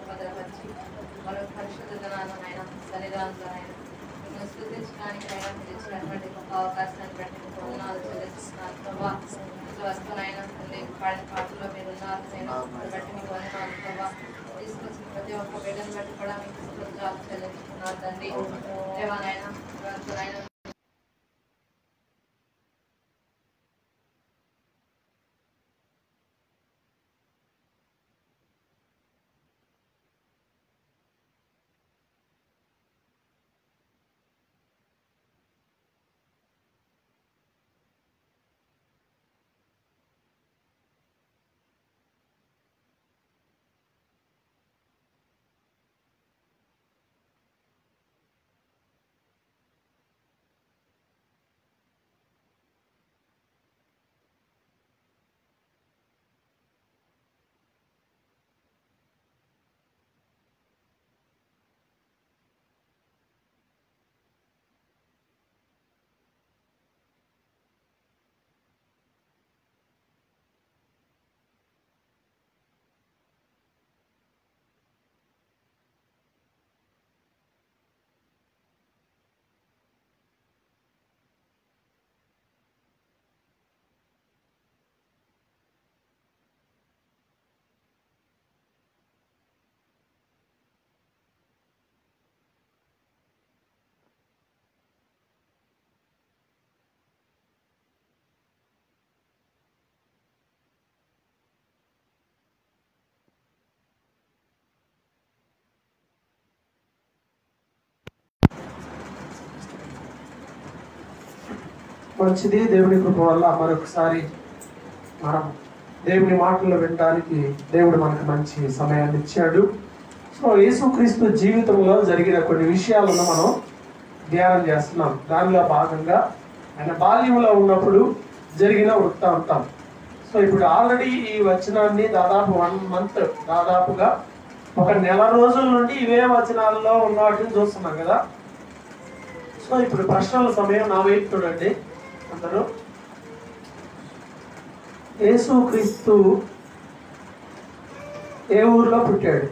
భద్రపరిచి మరో పరిశుద్ధ దినాలనైన సన్నిధానంలోనైనా మిమ్మల్ని స్తుతించడానికైనా మీరు ఇచ్చినటువంటి గొప్ప అవకాశాన్ని బట్టి మీకు వందనాలు చెల్లిస్తున్నాను ప్రభా. ఇంట్లో వస్తునైనా పాడిన పాటల్లో మీరు ఉన్నారు నేను బట్టి మీకు వందనాలు ప్రభా. తీసుకొచ్చిన ప్రతి ఒక్క బిడ్డను బట్టి కూడా మీకు స్తుతులు చెల్లించుకున్నారు తండ్రి. దేవానైనా వస్తునైనా మంచిది. దేవుని కృప వల్ల మరొకసారి మనం దేవుని మాటలు వినడానికి దేవుడు మనకు మంచి సమయాన్ని ఇచ్చాడు. సో యేసుక్రీస్తు జీవితంలో జరిగిన కొన్ని విషయాలను మనం ధ్యానం చేస్తున్నాం. దానిలో భాగంగా ఆయన బాల్యంలో ఉన్నప్పుడు జరిగిన వృత్తాంతం. సో ఇప్పుడు ఆల్రెడీ ఈ వచనాన్ని దాదాపు 1 month, దాదాపుగా 1 నెల రోజుల నుండి ఇవే వచనాల్లో ఉన్న వాటిని చూస్తున్నాం కదా. సో ఇప్పుడు ప్రశ్నల సమయం. నా వైపు చూడండి అందరూ. యేసుక్రీస్తు ఏ ఊర్లో పుట్టాడు?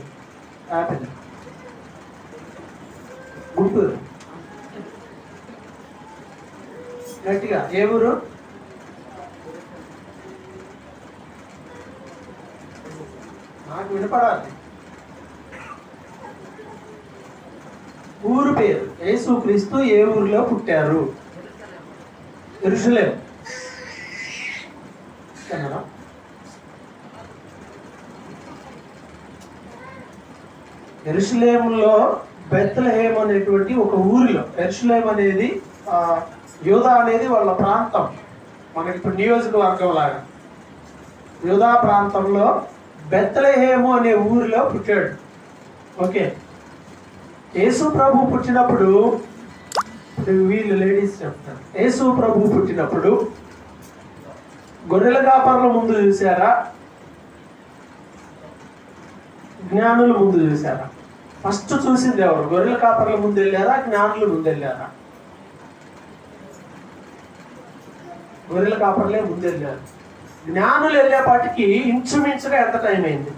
యాపిల్, గుంటూరు. గట్టిగా ఏ ఊరు? నాకు వినపడాలి. ఊరు పేరు. యేసుక్రీస్తు ఏ ఊరిలో పుట్టారు? యెరూషలేం. యెరూషలేములో బెత్లెహేమ్ అనేటువంటి ఒక ఊరిలో, యెరూషలేం అనేది యూదా అనేది వాళ్ళ ప్రాంతం, మనకి ఇప్పుడు నియోజకవర్గం లాగా. యూదా ప్రాంతంలో బెత్లెహేము అనే ఊరిలో పుట్టాడు. ఓకే. యేసు ప్రభు పుట్టినప్పుడు, వీళ్ళు లేడీస్ చెప్తారు, యేసు ప్రభు పుట్టినప్పుడు గొర్రెల కాపర్ల ముందు చూసారా, జ్ఞానుల ముందు చూసారా? ఫస్ట్ చూసింది ఎవరు? గొర్రెల కాపర్ల ముందు వెళ్ళారా, జ్ఞానుల ముందు వెళ్ళారా? గొర్రెల కాపర్లే ముందు వెళ్ళారు. జ్ఞానులు వెళ్ళేపాటికి ఇంచుమించుగా ఎంత టైం అయింది?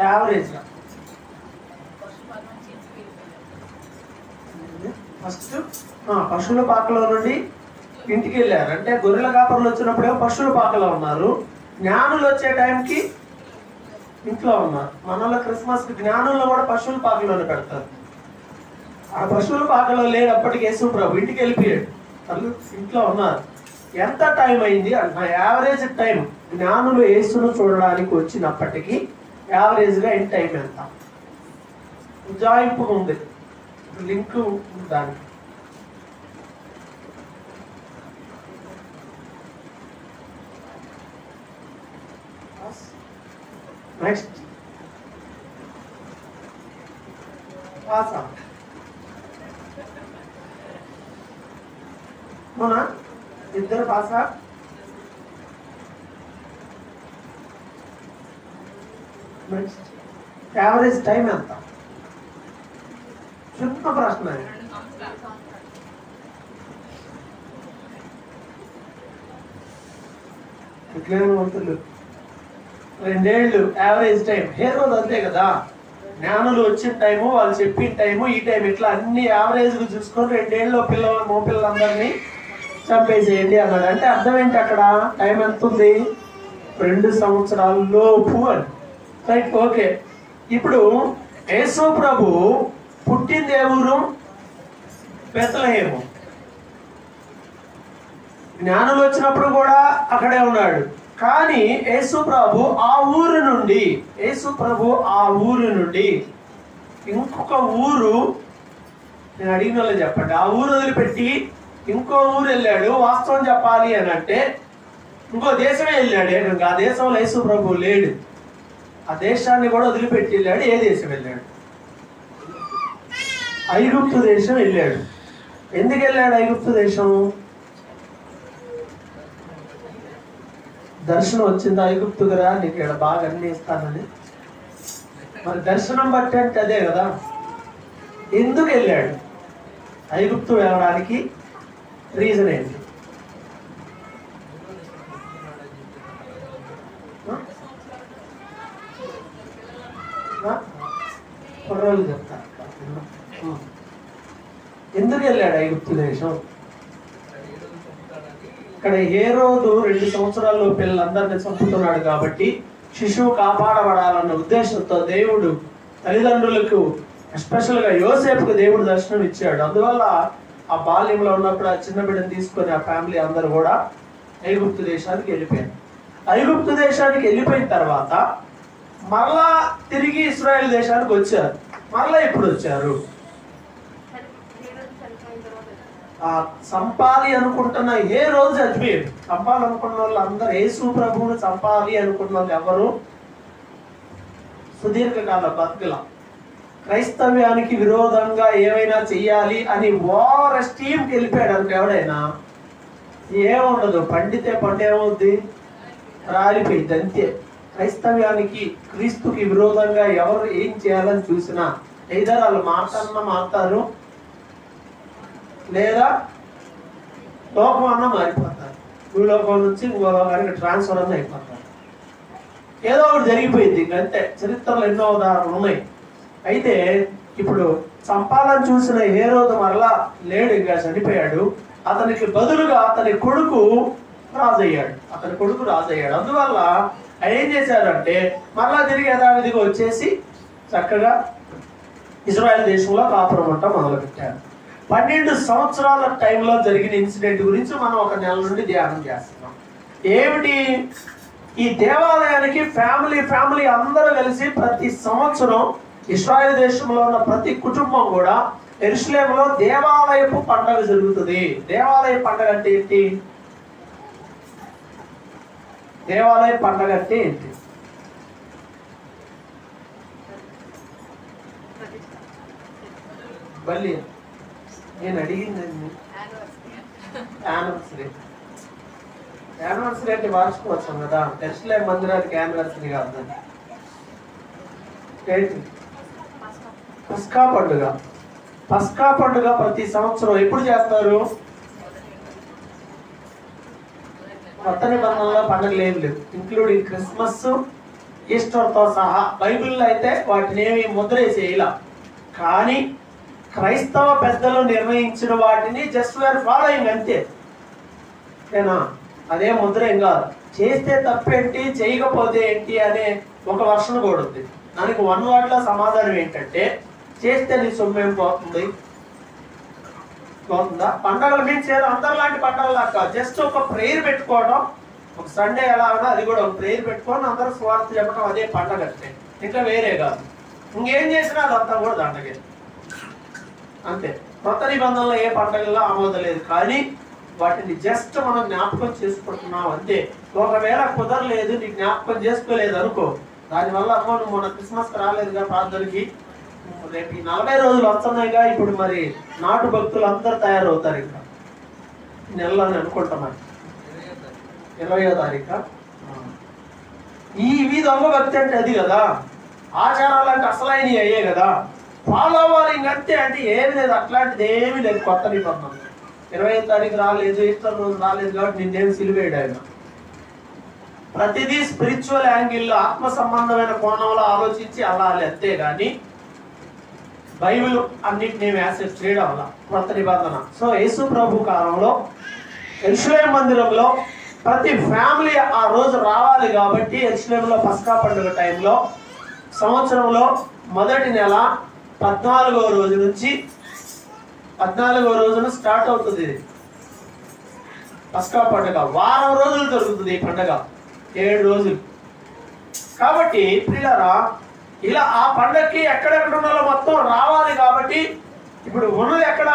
యావరేజ్గా ఫస్ట్ పశువుల పాకలో నుండి ఇంటికి వెళ్ళారు. అంటే గొర్రెల కాపర్లు వచ్చినప్పుడేమో పశువుల పాకలో ఉన్నారు, జ్ఞానులు వచ్చే టైంకి ఇంట్లో ఉన్నారు. మనలో క్రిస్మస్ కి జ్ఞానుల్లో కూడా పశువుల పాకలోనే పెడతారు. ఆ పశువుల పాకలో లేనప్పటికీ యేసు ప్రభు ఇంటికి వెళ్ళిపోయాడు, వాళ్ళు ఇంట్లో ఉన్నారు. ఎంత టైం అయింది అంట? యావరేజ్ టైం జ్ఞానులు యేసును చూడడానికి వచ్చినప్పటికీ యావరేజ్గా ఎంత టైం ఎంత? ఉజ్జాయింపుగా ఉంది, లింక్ దానికి. నెక్స్ట్ పాసా అవునా? ఇద్దరు పాసా? నెక్స్ట్ యావరేజ్ టైం ఎంత? చిన్న ప్రశ్న. విజ్ఞానవంతులు 2 ఏళ్ళు యావరేజ్ టైం. హేరోదు అంతే కదా, జ్ఞానులు వచ్చిన టైము, వాళ్ళు చెప్పిన టైము, ఈ టైం, ఇట్లా అన్ని యావరేజ్గా చూసుకొని 2 ఏళ్ళు మోపిల్లలందరినీ చంపేసేయండి అన్నాడు. అంటే అర్థం ఏంటి అక్కడ? టైం ఎంత ఉంది? 2 సంవత్సరాల లోపు అని. Right, okay. ఇప్పుడు యేసు ప్రభు పుట్టింది ఏ ఊరు? బెత్లెహేము. జ్ఞానులు వచ్చినప్పుడు కూడా అక్కడే ఉన్నాడు. కానీ యేసు ప్రభు ఆ ఊరు నుండి ఇంకొక ఊరు, నేను అడిగిన వాళ్ళు చెప్పండి, ఆ ఊరు వదిలిపెట్టి ఇంకో ఊరు వెళ్ళాడు. వాస్తవం చెప్పాలి అని అంటే ఇంకో దేశమే వెళ్ళాడు. ఇంకా ఆ దేశంలో యేసు ప్రభు లేడు. ఆ దేశాన్ని కూడా వదిలిపెట్టి వెళ్ళాడు. ఏ దేశం వెళ్ళాడు? ఐగుప్తు దేశం వెళ్ళాడు. ఎందుకు వెళ్ళాడు ఐగుప్తు దేశం? దర్శనం వచ్చింది ఐగుప్తుకు రా, నీకు ఇక్కడ బాగా అన్ని ఇస్తానని. మరి దర్శనం బట్టి అంటే అదే కదా. ఎందుకు వెళ్ళాడు ఐగుప్తు వెళ్ళడానికి? రీజన్ ఏంటి? కుర్రోళ్ళు చెప్తారు. ఎందుకు వెళ్ళాడు ఐగుప్తు దేశం? ఇక్కడ హేరోదు 2 సంవత్సరాల్లో పిల్లలందరినీ చంపుతున్నాడు కాబట్టి శిశువు కాపాడబడాలన్న ఉద్దేశంతో దేవుడు తల్లిదండ్రులకు, ఎస్పెషల్గా యోసేపుకు దేవుడు దర్శనం ఇచ్చాడు. అందువల్ల ఆ బాల్యంలో ఉన్నప్పుడు ఆ చిన్న బిడ్డను తీసుకొని ఆ ఫ్యామిలీ అందరూ కూడా ఐగుప్తు దేశానికి వెళ్ళిపోయారు. ఐగుప్తు దేశానికి వెళ్ళిపోయిన తర్వాత మరలా తిరిగి ఇశ్రాయేల్ దేశానికి వచ్చారు. మరలా ఎప్పుడు వచ్చారు? చంపాలి అనుకుంటున్న ఏ రోజు చచ్చిపోయారు. చంపాలనుకున్న వాళ్ళు అందరూ, యేసు ప్రభువును చంపాలి అనుకున్న వాళ్ళు ఎవరు సుదీర్ఘకాల బతుకుల క్రైస్తవ్యానికి విరోధంగా ఏమైనా చెయ్యాలి అని వార్ స్టీమ్కి వెళ్ళిపోయాడు అనుకో ఎవడైనా, ఏముండదు, పండితే పంట ఏమవుద్ది? రాలిపోయింది అంతే. క్రైస్తవ్యానికి, క్రీస్తుకి విరోధంగా ఎవరు ఏం చేయాలని చూసినా ఏదో వాళ్ళు మారుతారు, లేదా లోకం అన్నా మారిపోతారు. ఈ లోకం నుంచి ఇంకో లోకానికి ట్రాన్స్ఫర్ అన్న అయిపోతారు. ఏదో ఒకటి జరిగిపోయింది అంతే. చరిత్రలో ఎన్నో ఉదాహరణలు ఉన్నాయి. అయితే ఇప్పుడు చంపాలని చూసిన హేరోదు మరలా లేడు, ఇంకా చనిపోయాడు. అతనికి బదులుగా అతని కొడుకు రాజయ్యాడు. అందువల్ల ఏం చేశారంటే మరలా తిరిగి యథావిధిగా వచ్చేసి చక్కగా ఇజ్రాయెల్ దేశంలో కాపురం అంట మొదలుపెట్టారు. 12 సంవత్సరాల టైంలో జరిగిన ఇన్సిడెంట్ గురించి మనం ఒక నెల నుండి ధ్యానం చేస్తున్నాం. ఏమిటి? ఈ దేవాలయానికి ఫ్యామిలీ అందరూ కలిసి ప్రతి సంవత్సరం ఇశ్రాయేల్ దేశంలో ఉన్న ప్రతి కుటుంబం కూడా యెరూషలేములో దేవాలయపు పండుగ జరుగుతుంది. దేవాలయ పండుగ అంటే ఏంటి? మళ్ళీ నేను అడిగిందండి యానివర్సరీ అంటే వార్షికోత్సవం కదా. యెరూషలేము మందిరానికి యానివర్సరీ కాదు. ఏంటి? పస్కా పండుగ ప్రతి సంవత్సరం ఎప్పుడు చేస్తారు? కొత్త నిబంధనలో పండుగలు ఏం లేవు, ఇంక్లూడింగ్ క్రిస్మస్, ఈస్టర్తో సహా. బైబిల్లో అయితే వాటిని ఏమి ముద్రేసేయాల. కానీ క్రైస్తవ పెద్దలు నిర్ణయించిన వాటిని జస్ట్ వేర్ ఫాలోయింగ్ అంతే. ఓకేనా? అదే ముద్ర ఏం కాదు. చేస్తే తప్పేంటి, చేయకపోతే ఏంటి అనే ఒక వర్షన్ కూడా ఉంది. దానికి 1 వర్డ్లో సమాధానం ఏంటంటే, చేస్తే నీ సొమ్మేం పోతుందా? పండగలు మీన్స్ అందరిలాంటి పండగలా కాదు. జస్ట్ ఒక ప్రేయర్ పెట్టుకోవడం, ఒక సండే ఎలా ఉన్నా అది కూడా ఒక ప్రేయర్ పెట్టుకొని అందరూ స్వార్థ చెప్పడం, అదే పండగ అంటే. ఇంకా వేరే కాదు. ఇంకేం చేసినా అదంతా కూడా దండగే అంతే. కొత్త నిబంధనలో ఏ పండగల్లో ఆమోదలేదు. కానీ వాటిని జస్ట్ మనం జ్ఞాపకం చేసుకుంటున్నాం అంతే. ఒకవేళ కుదరలేదు, నీ జ్ఞాపకం చేసుకోలేదు అనుకో, దానివల్ల అమ్మో నువ్వు మొన్న క్రిస్మస్ రాలేదుగా ప్రార్థనకి, రేపు 40 రోజులు వస్తున్నాయిగా, ఇప్పుడు మరి నాటు భక్తులు అందరూ తయారవుతారు. ఇంకా నెలలో అనుకుంటాం. 20వ తారీఖు ఈ దొంగ భక్తి అంటే అది కదా. ఆచారాలు అంటే అసలైనవి అయ్యే కదా, ఫాలో అవ్వాలి. ఇంకంతే. అంటే ఏమి లేదు, అట్లాంటిది ఏమీ లేదు. కొత్త నిబంధన 20వ తారీఖు రాలేదు, ఈస్టర్ రోజు రాలేదు కాబట్టి నిన్నేమి సిలువేయడు ఆయన. ప్రతిదీ స్పిరిచువల్ యాంగిల్లో ఆత్మ సంబంధమైన కోణంలో ఆలోచించి అల్లాలి, అంతేగాని బైబిల్ అన్నిటినీ యాక్సెప్ట్ చేయడం వల్ల కొత్త నిబంధన. సో యేసు ప్రభు కాలంలో యెరూషలేము మందిరంలో ప్రతి ఫ్యామిలీ ఆ రోజు రావాలి కాబట్టి యెరూషలేములో పస్కా పండుగ టైంలో సంవత్సరంలో మొదటి నెల 14వ రోజు నుంచి 14వ రోజున స్టార్ట్ అవుతుంది ఇది పస్కా పండుగ. వారం రోజులు జరుగుతుంది ఈ పండుగ, 7 రోజులు. కాబట్టి పిల్లరా ఇలా ఆ పండగకి ఎక్కడెక్కడ ఉన్నారో మొత్తం రావాలి. కాబట్టి ఇప్పుడు ఉన్నది ఎక్కడ,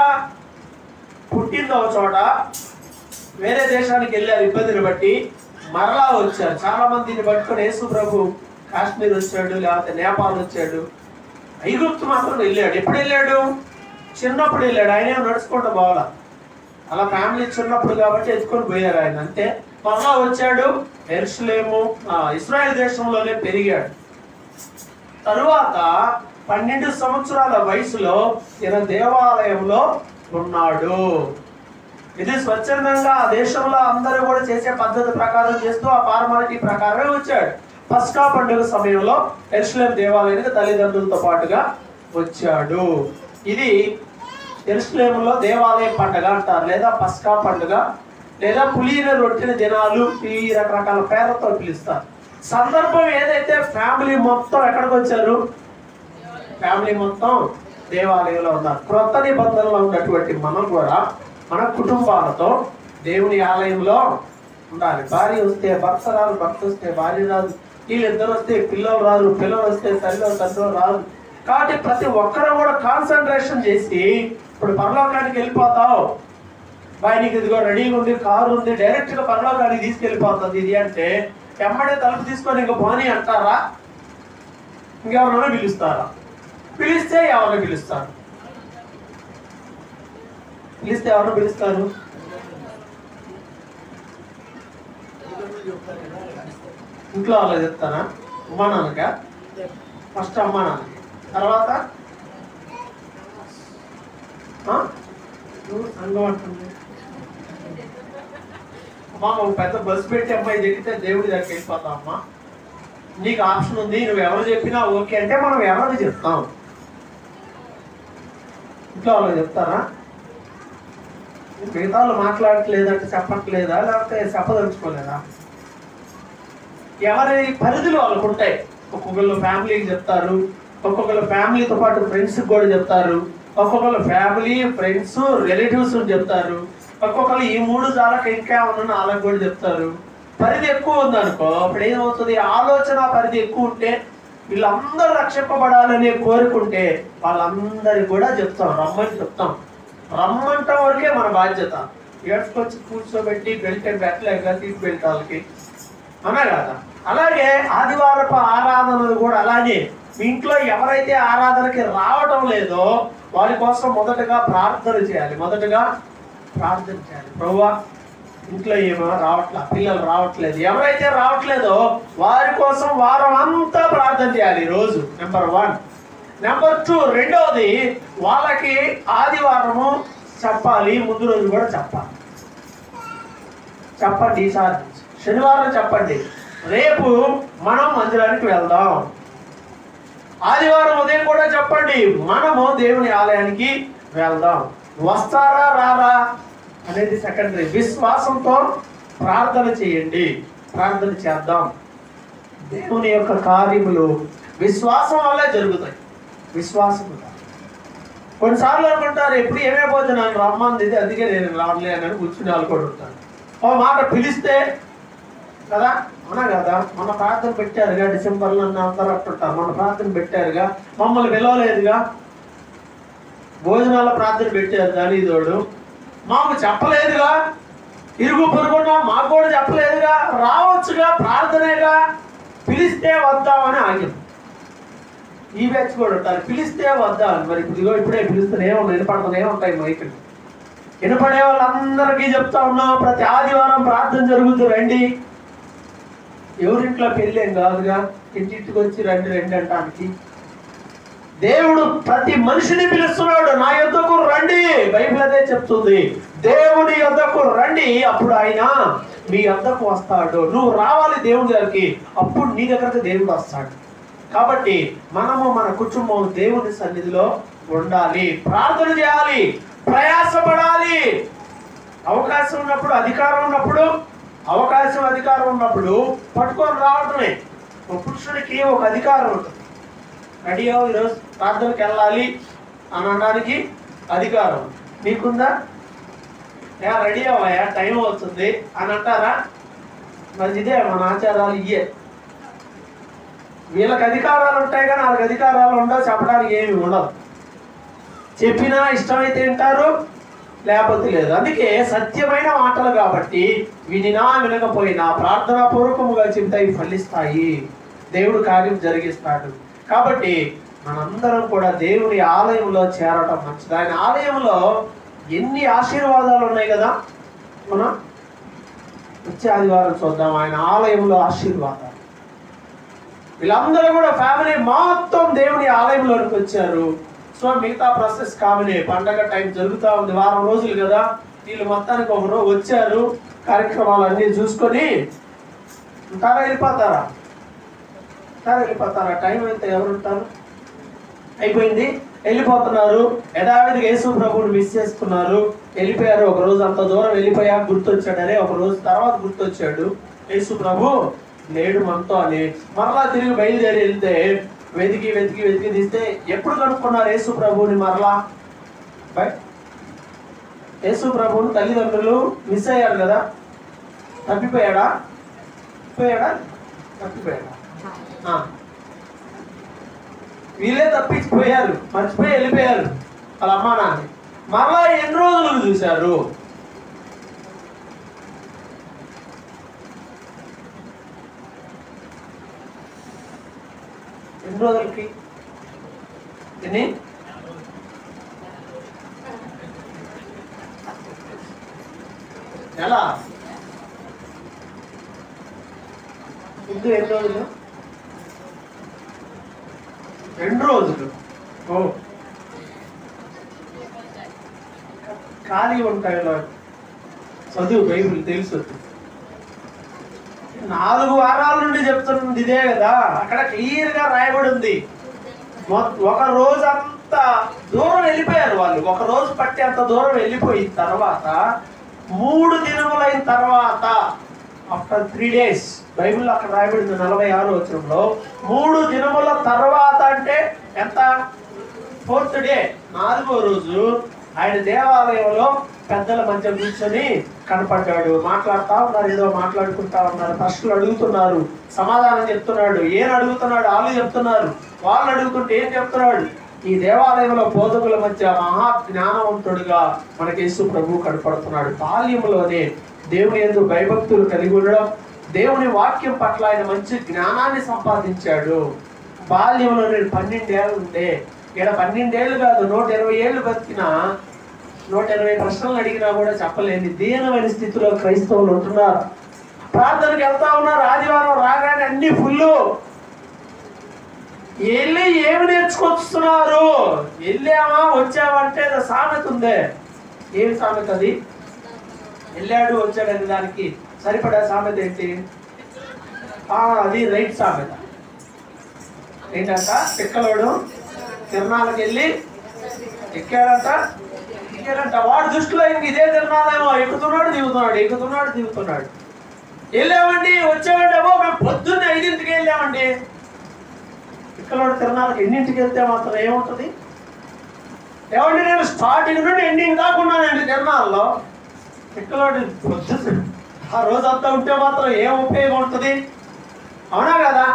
పుట్టిందో ఒక చోట, వేరే దేశానికి వెళ్ళారు ఇబ్బందిని బట్టి, మరలా వచ్చారు. చాలా మందిని పట్టుకొని యేసు ప్రభు కాశ్మీర్ వచ్చాడు, లేకపోతే నేపాల్ వచ్చాడు, ఐగుప్తు మాత్రం వెళ్ళాడు. ఎప్పుడు వెళ్ళాడు? చిన్నప్పుడు వెళ్ళాడు. ఆయన ఏం నడుచుకుంటూ పోవాలా, అలా ఫ్యామిలీ చిన్నప్పుడు కాబట్టి ఎత్తుకొని పోయారు ఆయన, అంతే. మరలా వచ్చాడు, యెరూషలేము ఇశ్రాయేల్ దేశంలోనే పెరిగాడు. తరువాత 12 సంవత్సరాల వయసులో ఈయన దేవాలయంలో ఉన్నాడు. ఇది స్వచ్ఛందంగా ఆ దేశంలో అందరూ కూడా చేసే పద్ధతి ప్రకారం చేస్తూ ఆ ఫార్మాలిటీ ప్రకారమే వచ్చాడు. పస్కా పండుగ సమయంలో యెరూషలేము దేవాలయానికి తల్లిదండ్రులతో పాటుగా వచ్చాడు. ఇది యెరూషలేములో దేవాలయ పండుగ అంటారు, లేదా పస్కా పండుగ, లేదా పులిన రొట్టెల దినాలు, ఈ రకరకాల పేర్లతో పిలుస్తారు. సందర్భం ఏదైతే ఫ్యామిలీ మొత్తం ఎక్కడికి వచ్చారు, ఫ్యామిలీ మొత్తం దేవాలయంలో ఉన్నారు. క్రొత్త నిబంధనలో ఉన్నటువంటి మనం కూడా మన కుటుంబాలతో దేవుని ఆలయంలో ఉండాలి. భార్య వస్తే భర్త రాదు, భర్త వస్తే భార్య రాదు, వీళ్ళిద్దరు వస్తే పిల్లలు రాదు, పిల్లలు వస్తే తండ్రి రాదు. కాబట్టి ప్రతి ఒక్కరు కూడా కాన్సన్ట్రేషన్ చేసి, ఇప్పుడు పరలోకానికి వెళ్ళిపోతావు బాయ్, నీకు ఇదిగో రెడీగా ఉంది, కారు ఉంది, డైరెక్ట్ గా పరలోకానికి తీసుకెళ్ళిపోతుంది ఇది అంటే ఎమ్మడే తలుపు తీసుకొని ఇంకా పోనీ అంటారా? ఇంకెవరైనా పిలుస్తారా? పిలిస్తే ఎవరిని పిలుస్తారు? పిలిస్తే ఎవరిని పిలుస్తారు? ఇంట్లో వాళ్ళకి చెప్తారా? అమ్మా నాన్నక, ఫస్ట్ అమ్మా నాన్నకి, తర్వాత సంఘం అంటుంది. అమ్మా ఒక పెద్ద బస్సు పెట్టి అమ్మాయి చెప్తే దేవుడి దగ్గరికి వెళ్ళిపోతాం. అమ్మా నీకు ఆప్షన్ ఉంది, నువ్వు ఎవరు చెప్పినా ఓకే అంటే మనం ఎవరికి చెప్తాం? ఇంట్లో వాళ్ళకి చెప్తారా? మిగతా వాళ్ళు మాట్లాడట్లేదంటే చెప్పట్లేదా, లేకపోతే చెప్పదలుచుకోలేదా? ఎవరి పరిధులు వాళ్ళకు ఉంటాయి. ఒక్కొక్కళ్ళు ఫ్యామిలీకి చెప్తారు, ఒక్కొక్కళ్ళు ఫ్యామిలీతో పాటు ఫ్రెండ్స్కి కూడా చెప్తారు, ఒక్కొక్కళ్ళు ఫ్యామిలీ, ఫ్రెండ్స్, రిలేటివ్స్ చెప్తారు, ఒక్కొక్కళ్ళు ఈ 3 చాలక ఇంకా ఉన్న వాళ్ళకి కూడా చెప్తారు. పరిధి ఎక్కువ ఉందనుకో అప్పుడు ఏమవుతుంది, ఆలోచన పరిధి ఎక్కువ ఉంటే, వీళ్ళందరూ రక్షింపబడాలని కోరుకుంటే వాళ్ళందరికీ కూడా చెప్తాం, రమ్మని చెప్తాం. రమ్మంటాం వరకే మన బాధ్యత. ఏడ్చుకొచ్చి కూర్చోబెట్టి బెల్ట్ పెట్టలేక సీట్ బెల్ట్ వాళ్ళకి అన్నా కదా. అలాగే ఆదివారపు ఆరాధనలు కూడా అలాగే. మీ ఇంట్లో ఎవరైతే ఆరాధనకి రావటం లేదో వారి కోసం మొదటగా ప్రార్థన చేయాలి. ప్రభువా ఇంట్లో ఏమో రావట్లా, పిల్లలు రావట్లేదు, ఎవరైతే రావట్లేదో వారి కోసం వారం అంతా ప్రార్థన చేయాలి రోజు. నెంబర్ 1. నెంబర్ 2, రెండవది వాళ్ళకి ఆదివారము చెప్పాలి, ముందు రోజు కూడా చెప్పండి. ఈసారి శనివారం చెప్పండి, రేపు మనం మందిరానికి వెళ్దాం. ఆదివారం ఉదయం కూడా చెప్పండి, మనము దేవుని ఆలయానికి వెళ్దాం. వస్తారా రారా అనేది సెకండరీ. విశ్వాసంతో ప్రార్థన చేయండి, ప్రార్థన చేద్దాం. దేవుని యొక్క కార్యములు విశ్వాసం వల్లే జరుగుతాయి. విశ్వాసం కొన్నిసార్లు అనుకుంటారు ఎప్పుడు ఏమైపోతే నన్ను రమ్మంది ఇది, అందుకే నేను రావలే అని కూర్చుని వాళ్ళు కూడా ఉంటాను. ఒక మాట పిలిస్తే కదా, అవునా కదా, మన ప్రార్థన పెట్టారుగా, డిసెంబర్లో అందరూ అంటుంటారు మన ప్రార్థన పెట్టారుగా, మమ్మల్ని పిలవలేదుగా, భోజనాల ప్రార్థన పెట్టారు కానీ ఇదోడు మాకు చెప్పలేదుగా, ఇరుగు పొరుగున్నా మాకు కూడా చెప్పలేదుగా, రావచ్చుగా, ప్రార్థనేగా, పిలిస్తే వద్దామని ఆగింది. ఈ బ్యాచ్ కూడా ఉంటారు, పిలిస్తే వద్దా మరి ఇదిగో ఇప్పుడే పిలుస్తూనే ఉన్నాయి, వినపడుతూనే ఉంటాయి మైకులు. వినపడే వాళ్ళందరికీ చెప్తా ఉన్నాం, ప్రతి ఆదివారం ప్రార్థన జరుగుతుంది, రండి. ఎవరింట్లో పెళ్ళి ఏం కాదుగా, ఇంటింటికి వచ్చి రండి అంటానికి. దేవుడు ప్రతి మనిషిని పిలుస్తున్నాడు, నా యొద్దకు రండి. బైబిల్ అదే చెప్తుంది, దేవుని యొద్దకు రండి, అప్పుడు ఆయన మీ యొద్దకు వస్తాడు. నువ్వు రావాలి దేవుడి దగ్గరికి, అప్పుడు నీ దగ్గరకు దేవుడు వస్తాడు. కాబట్టి మనము మన కుటుంబం దేవుని సన్నిధిలో ఉండాలి, ప్రార్థన చేయాలి, ప్రయాసపడాలి. అవకాశం ఉన్నప్పుడు, అధికారం ఉన్నప్పుడు, అధికారం ఉన్నప్పుడు పట్టుకొని రావడమే. ఒక పురుషుడికి ఒక అధికారం ఉంటుంది. రెడీయో ఈరోజు ప్రార్థనకి వెళ్ళాలి అని అనడానికి అధికారం నీకుందా? రెడీ అవ్వయా, టైం అవుతుంది అని అంటారా? మరి ఇదే మన ఆచారాలు ఇయ్యే. వీళ్ళకి అధికారాలు ఉంటాయి కానీ వాళ్ళకి అధికారాలు ఉండవు, చెప్పడానికి ఏమి ఉండదు. చెప్పినా ఇష్టమైతే వింటారు, లేకపోతే లేదు. అందుకే సత్యమైన మాటలు కాబట్టి వినినా వినకపోయినా ప్రార్థనా పూర్వకముగా చెబితే ఇవి ఫలిస్తాయి, దేవుడు కార్యం జరిగిస్తాడు. కాబట్టి మనందరం కూడా దేవుని ఆలయంలో చేరటం మంచిది. ఆయన ఆలయంలో ఎన్ని ఆశీర్వాదాలు ఉన్నాయి కదా. మనం వచ్చే ఆదివారం చూద్దాం ఆయన ఆలయంలో ఆశీర్వాదాలు. వీళ్ళందరూ కూడా ఫ్యామిలీ మొత్తం దేవుని ఆలయంలోకి వచ్చారు. సో మిగతా ప్రాసెస్ కామనే, పండగ టైం జరుగుతూ ఉంది, వారం రోజులు కదా. వీళ్ళు మొత్తానికి ఒక రోజు వచ్చారు, కార్యక్రమాలు అన్నీ చూసుకొని ఉంటారా, వెళ్ళిపోతారా? వెళ్ళిపోతారా? టైం అయితే ఎవరు ఉంటారు? అయిపోయింది, వెళ్ళిపోతున్నారు. యథావిధిగా యేసు ప్రభువుని మిస్ చేసుకున్నారు, వెళ్ళిపోయారు. ఒక రోజు అంత దూరం వెళ్ళిపోయాక గుర్తొచ్చాడనే, ఒక రోజు తర్వాత గుర్తొచ్చాడు యేసు ప్రభు లేడు మనతో అని. మరలా తిరిగి బయలుదేరి వెళ్తే వెతికి వెతికి వెతికి తీస్తే ఎప్పుడు కనుక్కున్నారు యేసు ప్రభువుని? మరలా యేసు ప్రభువుని తల్లిదండ్రులు మిస్ అయ్యారు కదా. తప్పిపోయాడా? తప్పిపోయాడా? వీళ్ళే తప్పించిపోయారు, మర్చిపోయి వెళ్ళిపోయారు వాళ్ళ అమ్మా నాన్న. మరలా ఎన్ని రోజులు చూశారు? ఎన్ని రోజులకి? ఎన్ని? ఎలా? ముందు ఎన్ని రోజులు? 2 రోజులు. ఖాళీ ఉంటాయి చదువు, బైబిల్ తెలుసు. 4 వారాల నుండి చెప్తున్నది ఇదే కదా. అక్కడ క్లియర్ గా రాయబడి ఉంది. ఒక రోజు అంత దూరం వెళ్ళిపోయారు వాళ్ళు. ఒక రోజు పట్టి అంత దూరం వెళ్ళిపోయిన తర్వాత 3 దినములైన తర్వాత, ఆఫ్టర్ 3 days, బైబిల్ అక్కడ రాయబడింది 46వ వచనంలో. 3 దినముల తర్వాత అంటే ఎంత? 4th day, 4వ రోజు ఆయన దేవాలయంలో పెద్దల మధ్య కూర్చొని కనపడ్డాడు. మాట్లాడుతూ ఉన్నారు, ఏదో మాట్లాడుకుంటా ఉన్నారు, ప్రశ్నలు అడుగుతున్నారు, సమాధానం చెప్తున్నాడు. ఏం అడుగుతున్నాడు? వాళ్ళు చెప్తున్నారు. వాళ్ళు అడుగుతుంటే ఏం చెప్తున్నాడు? ఈ దేవాలయంలో బోధకుల మధ్య మహా జ్ఞానవంతుడుగా మనకి యేసు ప్రభు కనపడుతున్నాడు. బాల్యంలోనే దేవుని యందు భయభక్తులు కలిగి ఉండడం, దేవుని వాక్యం పట్ల ఆయన మంచి జ్ఞానాన్ని సంపాదించాడు. బాల్యంలో నేను 12 ఏళ్ళు ఉంటే, ఇక్కడ 12 ఏళ్ళు కాదు, 120 ఏళ్ళు బతికినా 120 ప్రశ్నలు అడిగినా కూడా చెప్పలేని దీనమైన స్థితిలో క్రైస్తవులు ఉంటున్నారు. ప్రార్థనకి వెళ్తా ఉన్నారు, ఆదివారం రాగానే అన్ని ఫుల్లు. వెళ్ళి ఏమి నేర్చుకొస్తున్నారు? వెళ్ళామా వచ్చామంటే సామెత ఉందే. ఏమి సామెత అది? వెళ్ళాడు వచ్చాడని దానికి సరిపడా సామెత ఏంటి? అది రైట్ సామెత. ఏంటంట? పిక్కలోడు తిరణాలకు వెళ్ళి ఎక్కాడంట. వాడు దృష్టిలో ఇంక ఇదే తిరణాలేమో, ఎక్కుతున్నాడు దిగుతున్నాడు. వెళ్ళామండి వచ్చామండి, అబ్బో మేము పొద్దున్న 5ంటికి వెళ్ళామండి. పిక్కలోడు తిరణాలకు ఎన్నింటికి వెళ్తే మాత్రం ఏముంటుంది? ఏమండి నేను స్టార్టింగ్ నుండి ఎండింగ్ దాకా ఉన్నానండి తిరణాల్లో. పిక్కలోడు పొద్దున్న ఆ రోజంతా ఉంటే మాత్రం ఏం ఉపయోగం ఉంటుంది? అవునా కదా?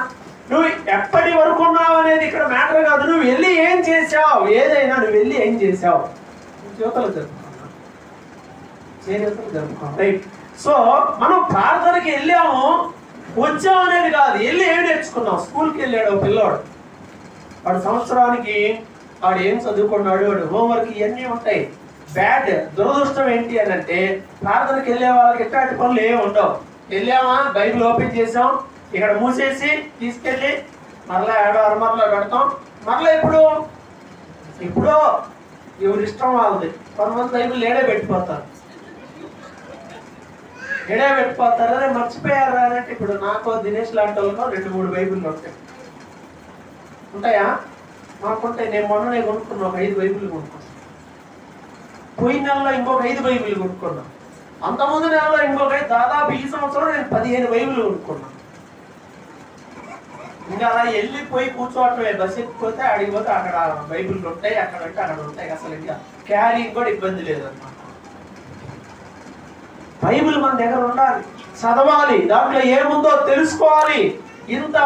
నువ్వు ఎప్పటి వరకు ఉన్నావు అనేది ఇక్కడ మ్యాటర్ కాదు. నువ్వు వెళ్ళి ఏం చేసావు? ఏదైనా నువ్వు వెళ్ళి ఏం చేసావు? జ్యోతలు జరుపుకున్నాం, రైట్? సో మనం ప్రార్థనకి వెళ్ళాము వచ్చాము అనేది కాదు. వెళ్ళి ఏం నేర్చుకున్నాం? స్కూల్కి వెళ్ళాడు పిల్లోడు, వాడు సంవత్సరానికి వాడు ఏం చదువుకున్నాడు, వాడు హోంవర్క్ ఇవన్నీ ఉంటాయి. బ్యాడ్ దురదృష్టం ఏంటి అని అంటే, ప్రార్థనకి వెళ్ళే వాళ్ళకి ఎట్లాంటి పనులు ఏమి ఉండవు. వెళ్ళామా, బైబిల్ ఓపెన్ చేసాం, ఇక్కడ మూసేసి తీసుకెళ్ళి మరలా ఏడో అరమరలో పెడతాం. మరలా ఇప్పుడు ఎప్పుడో ఎవరి ఇష్టం వాళ్ళది. కొంతమంది బైబిల్ ఏడే పెట్టిపోతారు. అరే మర్చిపోయారు అంటే ఇప్పుడు నాకు దినేష్ లాంటి వాళ్ళలో 2-3 బైబిళ్ళు ఉంటాయా? మాకుంటాయి. నేను మొన్ననే కొనుక్కున్నా, ఒక 5 బైబిళ్ళు కొనుక్కున్నాను. పోయిన నెలలో ఇంకొక 5 బైబిళ్ళు కొనుక్కున్నాను. అంతకుముందు నెలలో ఇంకొక దాదాపు ఈ సంవత్సరం నేను 15 బైబిళ్ళు కొనుక్కున్నాను. ఇంకా అలా వెళ్ళిపోయి కూర్చోవటమే. బస్ ఎక్కిపోతే అడిగిపోతే అక్కడ బైబిళ్ళు ఉంటాయి, అక్కడ అంటే అక్కడ ఉంటాయి. అసలు ఇంకా క్యారింగ్ కూడా ఇబ్బంది లేదన్నమాట. బైబిల్ మన దగ్గర ఉండాలి, చదవాలి, దాంట్లో ఏముందో తెలుసుకోవాలి. ఇంత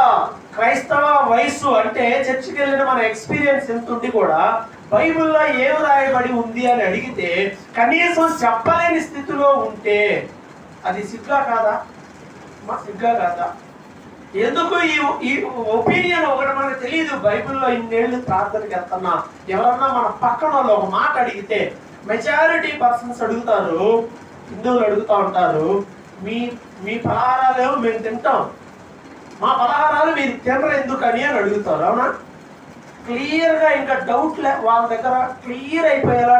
క్రైస్తవ వయస్సు అంటే చర్చికి వెళ్ళిన మన ఎక్స్పీరియన్స్ ఎంత ఉండి కూడా బైబిల్లో ఏం రాయబడి ఉంది అని అడిగితే కనీసం చెప్పలేని స్థితిలో ఉంటే అది సిగ్గా కాదా? సిగ్గా కాదా? ఎందుకు ఈ ఒపీనియన్ ఒకటి మనకు తెలియదు. బైబిల్లో ఇన్నేళ్ళు ప్రార్థనకి వెళ్తున్నా, ఎవరన్నా మన పక్కన వాళ్ళు ఒక మాట అడిగితే మెజారిటీ పర్సన్స్ అడుగుతారు, హిందువులు అడుగుతూ ఉంటారు, మీ పలహారాలేమో మేము తింటాం, మా పలహారాలు మీరు తినరు ఎందుకని అని అడుగుతారు. అవునా? క్లియర్గా ఇంకా డౌట్ వాళ్ళ దగ్గర క్లియర్ అయిపోయేలా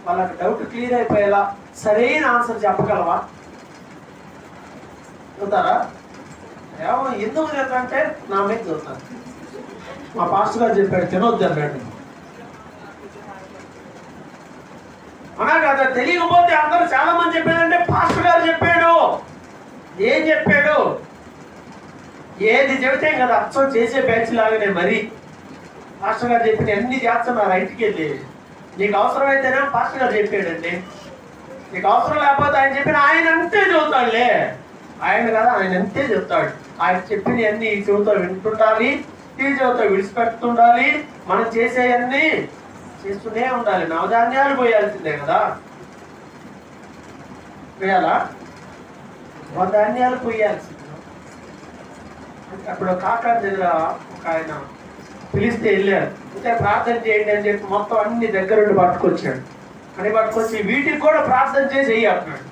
వాళ్ళకి డౌట్ క్లియర్ అయిపోయేలా సరైన ఆన్సర్ చెప్పగలవా? చూతారా? ఏమో ఎందుకు తింటే నా మీద చూస్తారు. మా పాస్టర్ గారు చెప్పాడు తినొద్దు అన్నాడు. అనా కదా? తెలియకపోతే అందరూ చాలా మంది చెప్పారంటే పాస్టర్ గారు చెప్పాడు. ఏం చెప్పాడు? ఏది చెబితే కదా అచ్చం చేసే బ్యాచ్ లాగానే. మరి పాస్టర్ గారు చెప్పిన అన్ని చేస్తున్నారు. ఇంటికి వెళ్ళి నీకు అవసరమైతేనే పాస్టర్ గారు చెప్పాడండి, నీకు అవసరం లేకపోతే ఆయన చెప్పిన ఆయన అంతే చెబుతాడులే. ఆయన కదా, ఆయన అంతే చెప్తాడు. ఆయన చెప్పిన అన్ని ఈ చెబుతా వింటుండాలి, ఈ చెబుతా విడిచిపెడుతుండాలి. మనం చేసేవన్నీ చేస్తూనే ఉండాలి. నవధాన్యాలు పోయాల్సిందే కదా, పోయాలా? నవధాన్యాలు పోయాల్సిందే. అప్పుడు కాకాని దగ్గర ఒక ఆయన పిలిస్తే వెళ్ళారు. అంటే ప్రార్థన చేయండి అని చెప్పి మొత్తం అన్ని దగ్గరుండి పట్టుకొచ్చాడు. అని పట్టుకొచ్చి వీటికి కూడా ప్రార్థన చేసి వెయ్యన్నాడు.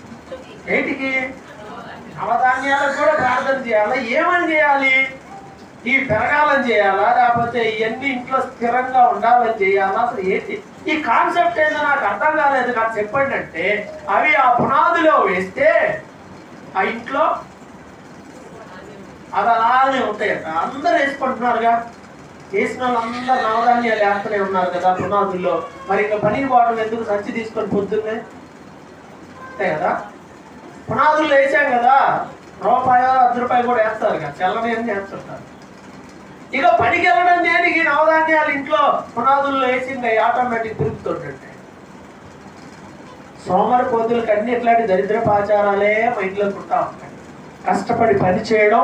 ఏంటికి? నవధాన్యాలకు కూడా ప్రార్థన చేయాలా? ఏమని చేయాలి? ఈ పెరగాలని చేయాలా, లేకపోతే ఇవన్నీ ఇంట్లో స్థిరంగా ఉండాలని చేయాలా? అసలు ఏంటి ఈ కాన్సెప్ట్? ఏందో నాకు అర్థం కాలేదు. నాకు చెప్పండి అంటే అవి ఆ పునాదిలో వేస్తే ఆ ఇంట్లో అది అలానే ఉంటాయట. అందరూ వేసుకుంటున్నారుగా, వేసిన వాళ్ళందరూ నవధాన్యాలు వేస్తూనే ఉన్నారు కదా పునాదుల్లో. మరి ఇంకా పనికి పోవడం ఎందుకు? సంచి తీసుకొని పొద్దున్నే అంతే కదా. పునాదుల్లో వేసాం కదా, రూపాయో 10 రూపాయలు కూడా వేస్తారు కదా, చల్లని అని వేస్తుంటారు. ఇక పనికి వెళ్ళడం దేనికి? నవధాన్యాలు ఇంట్లో పునాదుల్లో వేసింది ఆటోమేటిక్ తిరుగుతుంటే. సోమరి పొద్దులకి అన్ని ఇట్లాంటి దరిద్రపాచారాలే మా ఇంట్లో పుట్టా ఉంటాయి. కష్టపడి పని చేయడం,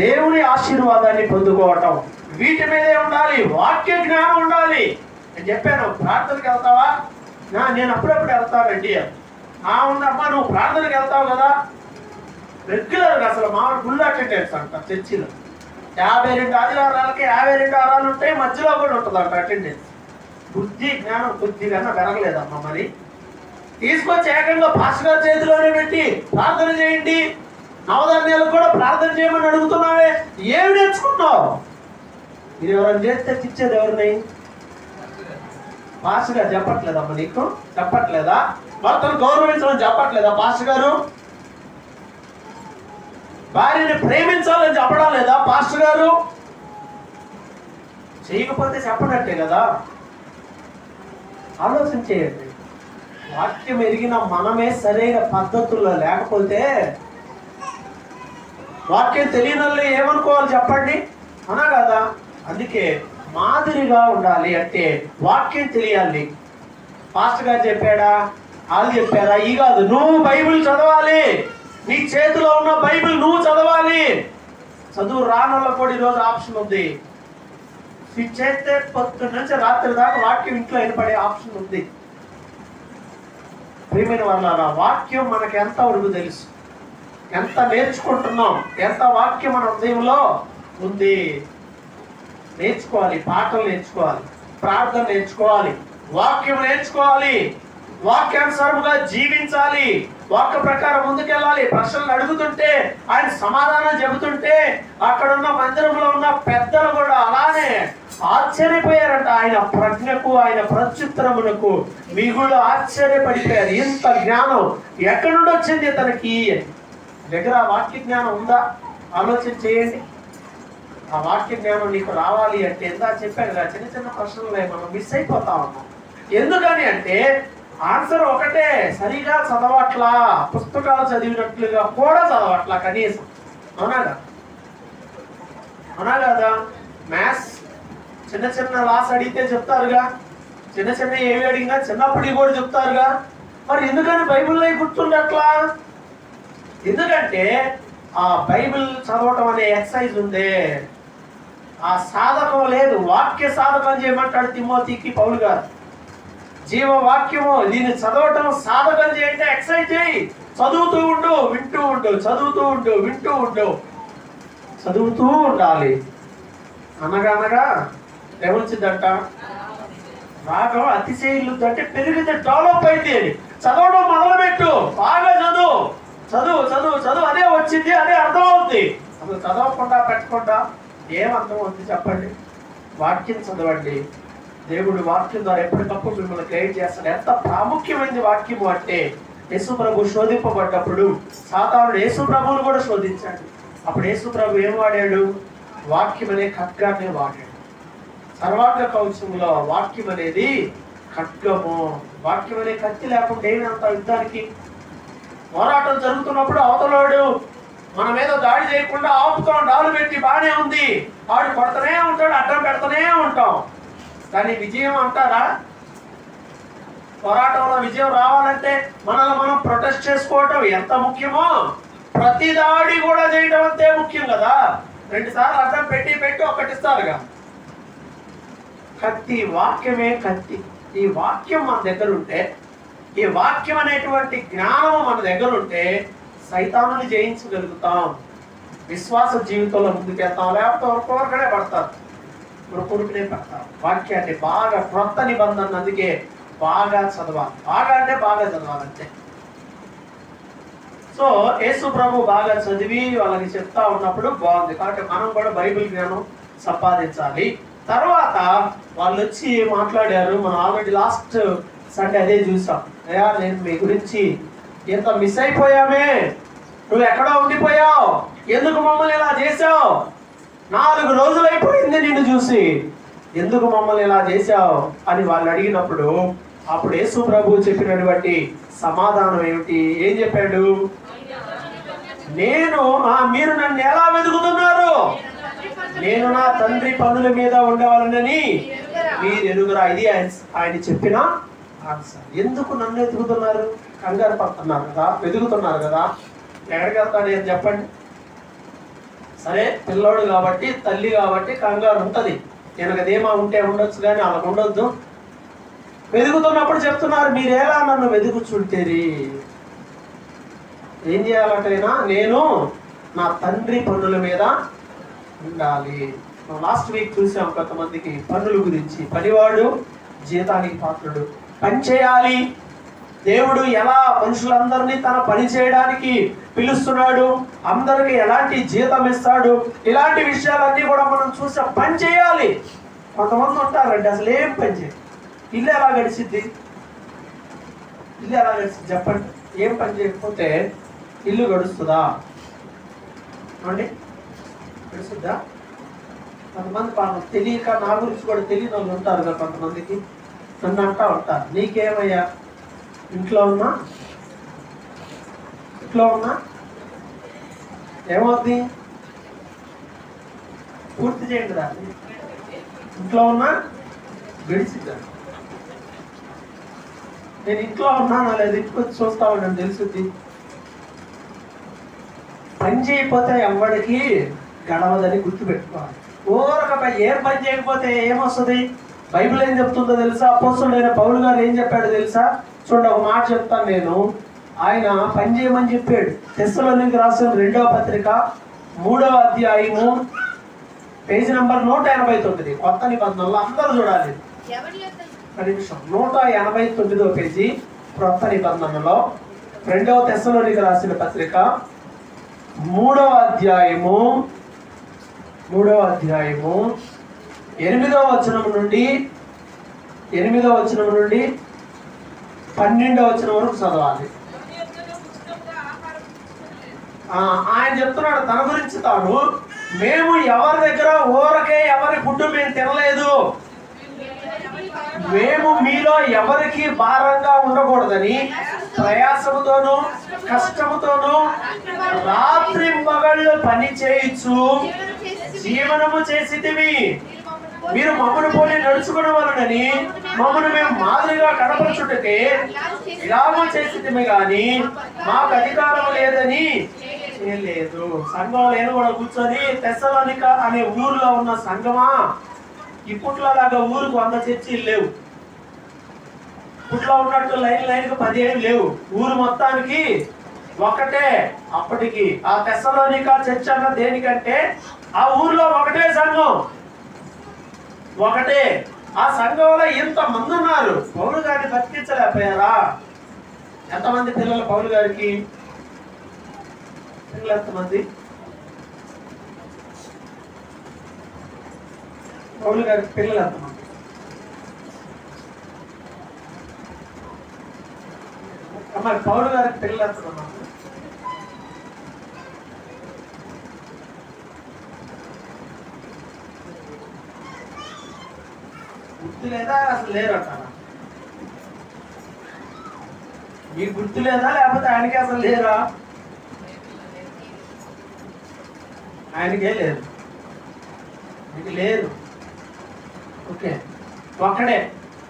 దేవుని ఆశీర్వాదాన్ని పొందుకోవటం, వీటి మీదే ఉండాలి. వాక్య జ్ఞానం ఉండాలి. నేను చెప్పాను, ప్రార్థనకి వెళ్తావా? నేను అప్పుడప్పుడు వెళ్తానండి. ఉందమ్మా, నువ్వు ప్రార్థనకి వెళ్తావు కదా రెగ్యులర్గా. అసలు మామూలు ఫుల్ అటెండెన్స్ అంట చర్చిలో. 52 ఆదివారాలకి 52 వారాలు ఉంటాయి, మధ్యలో కూడా ఉంటుందంట అటెండెన్స్. బుద్ధి జ్ఞానం కొద్దిగా పెరగలేదమ్మా. మరి తీసుకొచ్చి ఏకంగా పాస్టర్ గారి చేతిలోనే పెట్టి ప్రార్థన చేయండి, నవధాన్యాలకు కూడా ప్రార్థన చేయమని అడుగుతున్నావే, ఏమి నేర్చుకున్నావు? ఇది ఎవరైనా చేస్తే తెచ్చేది ఎవరిని? పాస్టర్ గారు చెప్పట్లేదమ్మా నీకు? చెప్పట్లేదా? భర్తను గౌరవించడం చెప్పట్లేదా పాస్టర్ గారు? భార్యని ప్రేమించాలని చెప్పడం లేదా పాస్టర్ గారు? చేయకపోతే చెప్పనట్టే కదా. ఆలోచన చేయండి. వాక్యం ఎరిగిన మనమే సరైన పద్ధతుల్లో లేకపోతే వాక్యం తెలియని వాళ్ళు ఏమనుకోవాలి చెప్పండి? అనా కదా. అందుకే మాదిరిగా ఉండాలి అంటే వాక్యం తెలియాలి. పాస్టర్ గారు చెప్పాడా, వాళ్ళు చెప్పారా, ఈ కాదు. నువ్వు బైబిల్ చదవాలి. నీ చేతిలో ఉన్న బైబిల్ నువ్వు చదవాలి. చదువు రానోళ్ళకు కూడా ఈరోజు ఆప్షన్ ఉంది. స్విచ్ చేస్తే పొద్దున్న నుంచి రాత్రి దాకా వాక్యం ఇంట్లో వినపడే ఆప్షన్ ఉంది. ప్రియమైన వాళ్ళ వాక్యం మనకి ఎంత వరకు తెలుసు, ఎంత నేర్చుకుంటున్నాం, ఎంత వాక్యం మన హృదయంలో ఉంది. నేర్చుకోవాలి, పాటలు నేర్చుకోవాలి, ప్రార్థన నేర్చుకోవాలి, వాక్యం నేర్చుకోవాలి, వాక్యానుసారముగా జీవించాలి. వాక్య ప్రకారం ముందుకెళ్ళాలి. ప్రశ్నలు అడుగుతుంటే, ఆయన సమాధానం చెబుతుంటే అక్కడున్న మందిరంలో ఉన్న పెద్దలు కూడా అలానే ఆశ్చర్యపోయారంట. ఆయన ప్రజ్ఞకు, ఆయన ప్రత్యుత్తరమునకు మిగులు ఆశ్చర్యపడిపోయారు. ఇంత జ్ఞానం ఎక్కడి నుండి వచ్చింది తనకి? దగ్గర వాక్య జ్ఞానం ఉందా? ఆలోచన చేయండి. ఆ వాక్య జ్ఞానం నీకు రావాలి అంటే ఎంత చెప్పాను కదా, చిన్న చిన్న ప్రశ్నలే మనం మిస్ అయిపోతా ఉన్నాం. ఎందుకని అంటే ఆన్సర్ ఒకటే, సరిగా చదవట్లా, పుస్తకాలు చదివినట్లుగా కూడా చదవట్లా కనీసం. అవునా కదా? అవునా కదా? మ్యాథ్స్ చిన్న చిన్న లాస్ అడిగితే చెప్తారుగా, చిన్న చిన్న ఏవి అడిగినా చిన్నప్పటికి కూడా చెప్తారుగా. మరి ఎందుకని బైబిల్లో గుర్తుండట్లా? ఎందుకంటే ఆ బైబిల్ చదవటం అనే ఎక్సర్సైజ్ ఉందే, ఆ సాధకం లేదు. వాక్య సాధకం చేయమంటాడు తిమోతికి పౌలు గారు. జీవవాక్యము దీన్ని చదవటం సాధకం చేయంటే ఎక్సర్సైజ్ చేయి. చదువుతూ ఉండు, వింటూ ఉండు, చదువుతూ ఉండు, వింటూ ఉండు, చదువుతూ ఉండాలి. అనగా అనగా ఏమొచ్చిందంట? రాగం అతిశయిల్లుద్దు అంటే పెరిగితే డెవలప్ అయింది అని. చదవడం మొదలుపెట్టు, బాగా చదువు, చదువు చదువు చదువు, అదే వచ్చింది, అదే అర్థం అవుతుంది. అసలు చదవకుండా పెట్టకుండా ఏమర్థం అవుతుంది చెప్పండి? వాక్యం చదవండి. దేవుడు వాక్యం ద్వారా ఎప్పటికప్పుడు మిమ్మల్ని గైడ్ చేస్తాడు. ఎంత ప్రాముఖ్యమైనది వాక్యము అంటే, యేసు ప్రభు శోధింపబడ్డప్పుడు సాతానుడు యేసు ప్రభువును కూడా శోధించాడు. అప్పుడు యేసు ప్రభు ఏం వాడాడు? వాక్యం అనే ఖడ్గాన్ని వాడాడు. సర్వాంగ కవచంలో వాక్యం అనేది ఖడ్గము. వాక్యం అనే కత్తి లేకుండా ఏమంత యుద్ధానికి పోరాటం జరుగుతున్నప్పుడు అవతలోడు మన మీద దాడి చేయకుండా ఆపుతాం, డాలు పెట్టి బాగానే ఉంది, ఆడు కొడతనే ఉంటాడు, అడ్డం పెడతనే ఉంటాం. కానీ విజయం అంటారా? పోరాటంలో విజయం రావాలంటే మనల్ని మనం ప్రొటెస్ట్ చేసుకోవటం ఎంత ముఖ్యమో, ప్రతి దాడి కూడా చేయడం అంతే ముఖ్యం కదా. 2 సార్లు అడ్డం పెట్టి పెట్టి ఒకటిస్తారుగా. కత్తి, వాక్యమే కత్తి. ఈ వాక్యం మన దగ్గర ఉంటే, ఈ వాక్యం అనేటువంటి జ్ఞానం మన దగ్గర ఉంటే సైతానుని జయించగలుగుతాం. విశ్వాస జీవితంలో ముందుకెళ్తాం. లేకపోతే ఒక్కొక్కడే పడతారు, కొడుకునే పడతారు. వాక్యాన్ని బాగా, క్రొత్త నిబంధన అందుకే బాగా చదవాలి. బాగా అంటే బాగా చదవాలంటే. సో యేసు ప్రభు బాగా చదివి వాళ్ళకి చెప్తా ఉన్నప్పుడు బాగుంది. కాబట్టి మనం కూడా బైబిల్ జ్ఞానం సంపాదించాలి. తర్వాత వాళ్ళు వచ్చి మాట్లాడారు. మనం ఆల్రెడీ లాస్ట్ సండే అదే చూసాం. అయ్యా, నేను మీ గురించి ఎంత మిస్ అయిపోయామే, నువ్వు ఎక్కడో ఉండిపోయావు, ఎందుకు మమ్మల్ని ఇలా చేసావు, 4 రోజులు అయిపోయింది నిన్ను చూసి, ఎందుకు మమ్మల్ని ఇలా చేసావు అని వాళ్ళు అడిగినప్పుడు అప్పుడు యేసు ప్రభు చెప్పినటువంటి సమాధానం ఏమిటి? ఏం చెప్పాడు? మీరు నన్ను ఎలా వెతుకుతున్నారు? నేను నా తండ్రి పనుల మీద ఉండవాలని మీరు ఎరుగురా. ఇది ఆయన చెప్పిన ఆన్సర్. ఎందుకు నన్ను వెతుకుతున్నారు? కంగారు పడుతున్నారు కదా, వెతుకుతున్నారు కదా. ఎక్కడికి వెళ్తాడు అని చెప్పండి. సరే, పిల్లోడు కాబట్టి, తల్లి కాబట్టి కంగారు ఉంటుంది. నేను అదేమా ఉంటే ఉండొచ్చు, కానీ అలా ఉండొద్దు. వెతుకుతున్నప్పుడు చెప్తున్నారు, మీరేలా నన్ను వెతుకుచుంటేరి. ఏం చేయాలంటేనా, నేను నా తండ్రి పనుల మీద ఉండాలి. లాస్ట్ వీక్ చూసాం కొంతమందికి పనుల గురించి. పనివాడు జీతానికి పాత్రుడు. పని చేయాలి. దేవుడు ఎలా మనుషులందరినీ తన పని చేయడానికి పిలుస్తున్నాడు, అందరికి ఎలాంటి జీతం ఇస్తాడు, ఇలాంటి విషయాలన్నీ కూడా మనం చూసాం. పని చేయాలి. కొంతమంది ఉంటారండి అసలు ఏం పని చేయాలి. ఇల్లు ఎలా గడిచిద్ది? ఇల్లు ఎలా గడిచిద్ది చెప్పండి? ఏం పని చేయకపోతే ఇల్లు గడుస్తుందా అండి? గడుస్తుందా? కొంతమంది పాపం తెలియక, నా గురించి కూడా తెలియని వాళ్ళు ఉంటారు కదా కొంతమందికి. నన్ను అంటా ఉంటారు, నీకేమయ్యా, ఇంట్లో ఉన్నా ఏమవుద్ది? పూర్తి చేయండి దాన్ని. ఇంట్లో ఉన్నా గడిచిద్దా? నేను ఇంట్లో ఉన్నాను లేదా ఇంటికి వచ్చి చూస్తామని నాకు తెలుసుద్ది. పని చేయకపోతే ఎవరికి గడవదని గుర్తుపెట్టుకోవాలి. ఊరకపై ఏం పని చేయకపోతే ఏమొస్తుంది? బైబిల్ ఏం చెప్తుందో తెలుసా? అపోస్తలుడైన పౌలు గారు ఏం చెప్పాడు తెలుసా? చూడండి, ఒక మాట చెప్తాను నేను. ఆయన పని చేయమని చెప్పాడు. తెస్సలోనికీయులకు రాసిన 2వ పత్రిక 3వ అధ్యాయము పేజీ నంబర్ 189, కొత్త నిబంధనలో అందరూ చూడాలి. 189వ పేజీ, కొత్త నిబంధనలో రెండవ తెస్సలోనికీయులకు రాసిన పత్రిక 3వ అధ్యాయము 8వ వచనం నుండి 12వ వచనం వరకు చదవాలి. ఆయన చెప్తున్నాడు తన గురించి తాను, మేము ఎవరి దగ్గర ఊరకే ఎవరి ఫుడ్ మేము తినలేదు, మేము మీలో ఎవరికి భారంగా ఉండకూడదని ప్రయాసముతోనూ కష్టముతోనూ రాత్రి మగళ్ళు పని చేయించు జీవనము చేసితిమి. మీరు మమ్మను పోలి నడుచుకునే వాళ్ళని మమ్మను మేము మాదిరిగా కనపరచుటకే ఇలాగో చేసితిమి గాని మాకు అధికారం లేదని లేదు. సంఘంలో నేను కూడా కూర్చొని తెస్సలోనిక అనే ఊర్లో ఉన్న సంఘమా, ఇప్పట్లో లాగా ఊరుకు 100 చర్చిలు లేవు. ఇప్పట్లో ఉన్నట్టు లైన్కు 10 లేవు. ఊరు మొత్తానికి ఒకటే. అప్పటికి ఆ తెస్సలోనిక చర్చ్ అన్న దేనికంటే ఆ ఊర్లో ఒకటే సంఘం, ఒకటే. ఆ సంఘంలో ఇంతమంది ఉన్నారు. పౌలు గారిని బతికించలేకపోయారా? ఎంతమంది పిల్లలు పౌలు గారికి? పిల్లలు ఎంతమంది? పౌలు గారికి పిల్లలు ఎంతమంది? మరి పౌలు గారికి పిల్లలు ఎంతమంది? గుర్తు లేదా? అసలు లేరంటారా? మీకు గుర్తు లేదా లేకపోతే ఆయనకి అసలు లేరా? ఆయనకే లేదు, మీకు లేదు. ఓకే, ఒక్కడే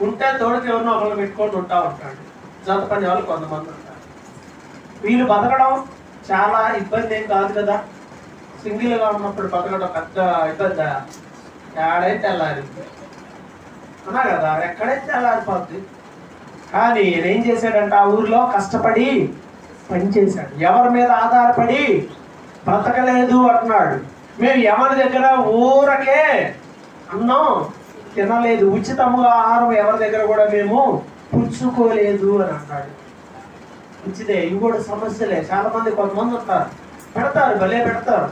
ఉంటే తోడుకి ఎవరినో ఒకళ్ళు పెట్టుకొని ఉంటా ఉంటాడు. జత పని వాళ్ళు కొంతమంది ఉంటారు. వీళ్ళు బతకడం చాలా ఇబ్బంది ఏం కాదు కదా. సింగిల్గా ఉన్నప్పుడు బతకడం పెద్ద ఇబ్బంది. ఎక్కడైతే వెళ్ళాలి అన్నా కదా, ఎక్కడైతే వెళ్ళాలిపోద్ది. కానీ ఏం చేశాడంట, ఆ ఊర్లో కష్టపడి పనిచేశాడు. ఎవరి మీద ఆధారపడి బ్రతకలేదు అంటున్నాడు. మేము ఎవరి దగ్గర ఊరకే అన్నం తినలేదు, ఉచితముగా ఆహారం ఎవరి దగ్గర కూడా మేము పుచ్చుకోలేదు అని అన్నాడు. మంచిదే, ఇవి కూడా సమస్యలే. చాలా మంది కొంతమంది ఉంటారు, పెడతారు, భలే పెడతారు.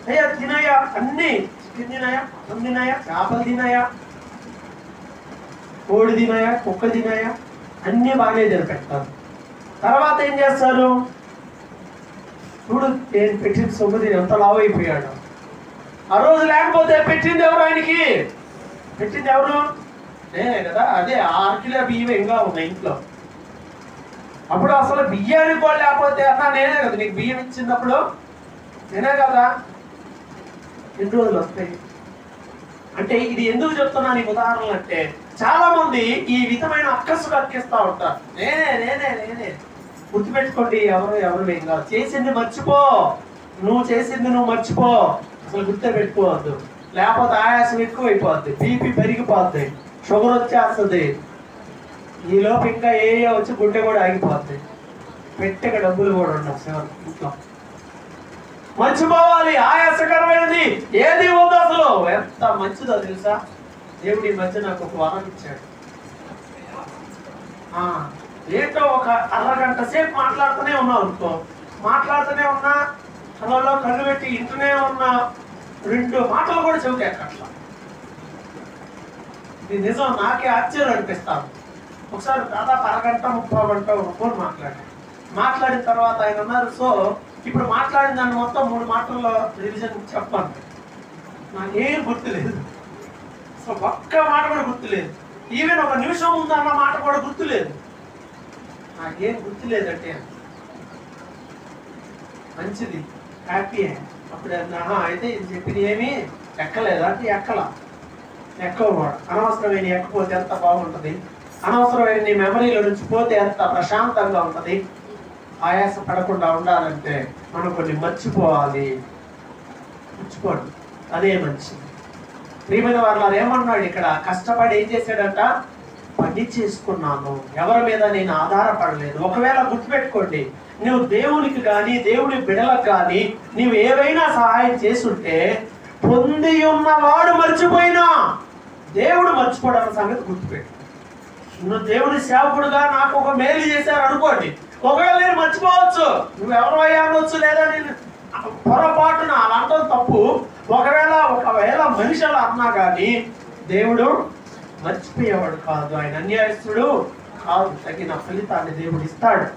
అయ్యా తినయా, అన్ని చికెన్ తినాయా, మటన్ తినాయా, చేపలు తినాయా, కోడి తినాయా, కుక్క తినాయా, అన్ని బాగానే తినపెడతారు. తర్వాత ఏం చేస్తారు, చూడు నేను పెట్టిన సొమ్ము తిని ఎంత లావు అయిపోయాడు. ఆ రోజు లేకపోతే పెట్టింది ఎవరు? ఆయనకి పెట్టింది ఎవరు? నేనే కదా. అదే 6 కిలో బియ్యం ఇంకా ఉన్నాయి ఇంట్లో. అప్పుడు అసలు బియ్యానికి కూడా లేకపోతే అన్నా నేనే కదా నీకు బియ్యం ఇచ్చినప్పుడు, నేనే కదా. ఎన్ని రోజులు వస్తాయి అంటే ఇది ఎందుకు చెప్తున్నాను ఈ ఉదాహరణలు అంటే, చాలా మంది ఈ విధమైన అక్కసు కక్కిస్తూ ఉంటారు. నేనే నేనే నేనే గుర్తుపెట్టుకోండి, ఎవరు ఏం కాదు. చేసింది మర్చిపో, నువ్వు చేసింది నువ్వు మర్చిపో, అసలు గుర్తు పెట్టుకోవద్దు. లేకపోతే ఆయాసం ఎక్కువైపోద్ది, బీపీ పెరిగిపోద్ది, షుగర్ వచ్చేస్తుంది. ఈలోపు ఇంకా ఏ వచ్చి గుండె కూడా ఆగిపోద్ది, పెట్టక డబ్బులు కూడా ఉండవు సార్ ఇంట్లో. మర్చిపోవాలి, ఆయాసకరమైనది ఏది వద్దు. అసలు ఎంత మంచిదో తెలుసా, దేవుడు ఈ మధ్య నాకు ఒక వరం ఇచ్చాడు. ఏంటో ఒక అరగంట సేపు మాట్లాడుతూనే ఉన్నావు అనుకో, మాట్లాడుతూనే ఉన్నా, కళ్ళలో కళ్ళు పెట్టి ఇంటూనే ఉన్నా, 2 మాటలు కూడా చెవికాక అట్లా. ఇది నిజం, నాకే ఆశ్చర్యం అనిపిస్తాను. ఒకసారి దాదాపు అరగంట 30 గంట ఫోన్ మాట్లాడిన తర్వాత ఆయన అన్నారు, సో ఇప్పుడు మాట్లాడిన దాన్ని మొత్తం 3 మాటల్లో రివిజన్ చెప్పండి. నాకేం గుర్తులేదు, సో ఒక్క మాట కూడా గుర్తులేదు. ఈవెన్ ఒక నిమిషం ఉందన్న మాట కూడా గుర్తులేదు. నాకేం గుర్తులేదంటే మంచిది, హ్యాపీ. అప్పుడు అయితే ఇది చెప్పింది ఏమి ఎక్కలేదా అంటే ఎక్కవు కూడా. అనవసరమైన ఎక్కపోతే ఎంత బాగుంటుంది, అనవసరమైన నీ మెమరీలో నుంచి పోతే ఎంత ప్రశాంతంగా ఉంటుంది. ఆయాస పడకుండా ఉండాలంటే మనం కొన్ని మర్చిపోవాలి. మర్చిపోండి, అదే మంచిది. ప్రియమైన వారు ఏమన్నాడు ఇక్కడ, కష్టపడి ఏం చేశాడంట, పని చేసుకున్నాను, ఎవరి మీద నేను ఆధారపడలేదు. ఒకవేళ గుర్తుపెట్టుకోండి, నువ్వు దేవునికి కానీ దేవుని బిడలకు కానీ నువ్వు ఏవైనా సహాయం చేసుంటే పొంది ఉన్నవాడు మర్చిపోయినా దేవుడు మర్చిపోవడం సంగతి గుర్తుపెట్టు. నువ్వు దేవుడి సేవకుడుగా నాకు ఒక మేలు చేశారు అనుకోండి, ఒకవేళ నేను మర్చిపోవచ్చు, నువ్వెవరు అయ్యా అనొచ్చు, లేదా నేను పొరపాటున అలా అంటాం తప్పు. ఒకవేళ మనిషి అలా అన్నా కానీ దేవుడు మర్చిపోయేవాడు కాదు, ఆయన అన్యాయస్తుడు కాదు. తగిన ఫలితాన్ని దేవుడు ఇస్తాడు,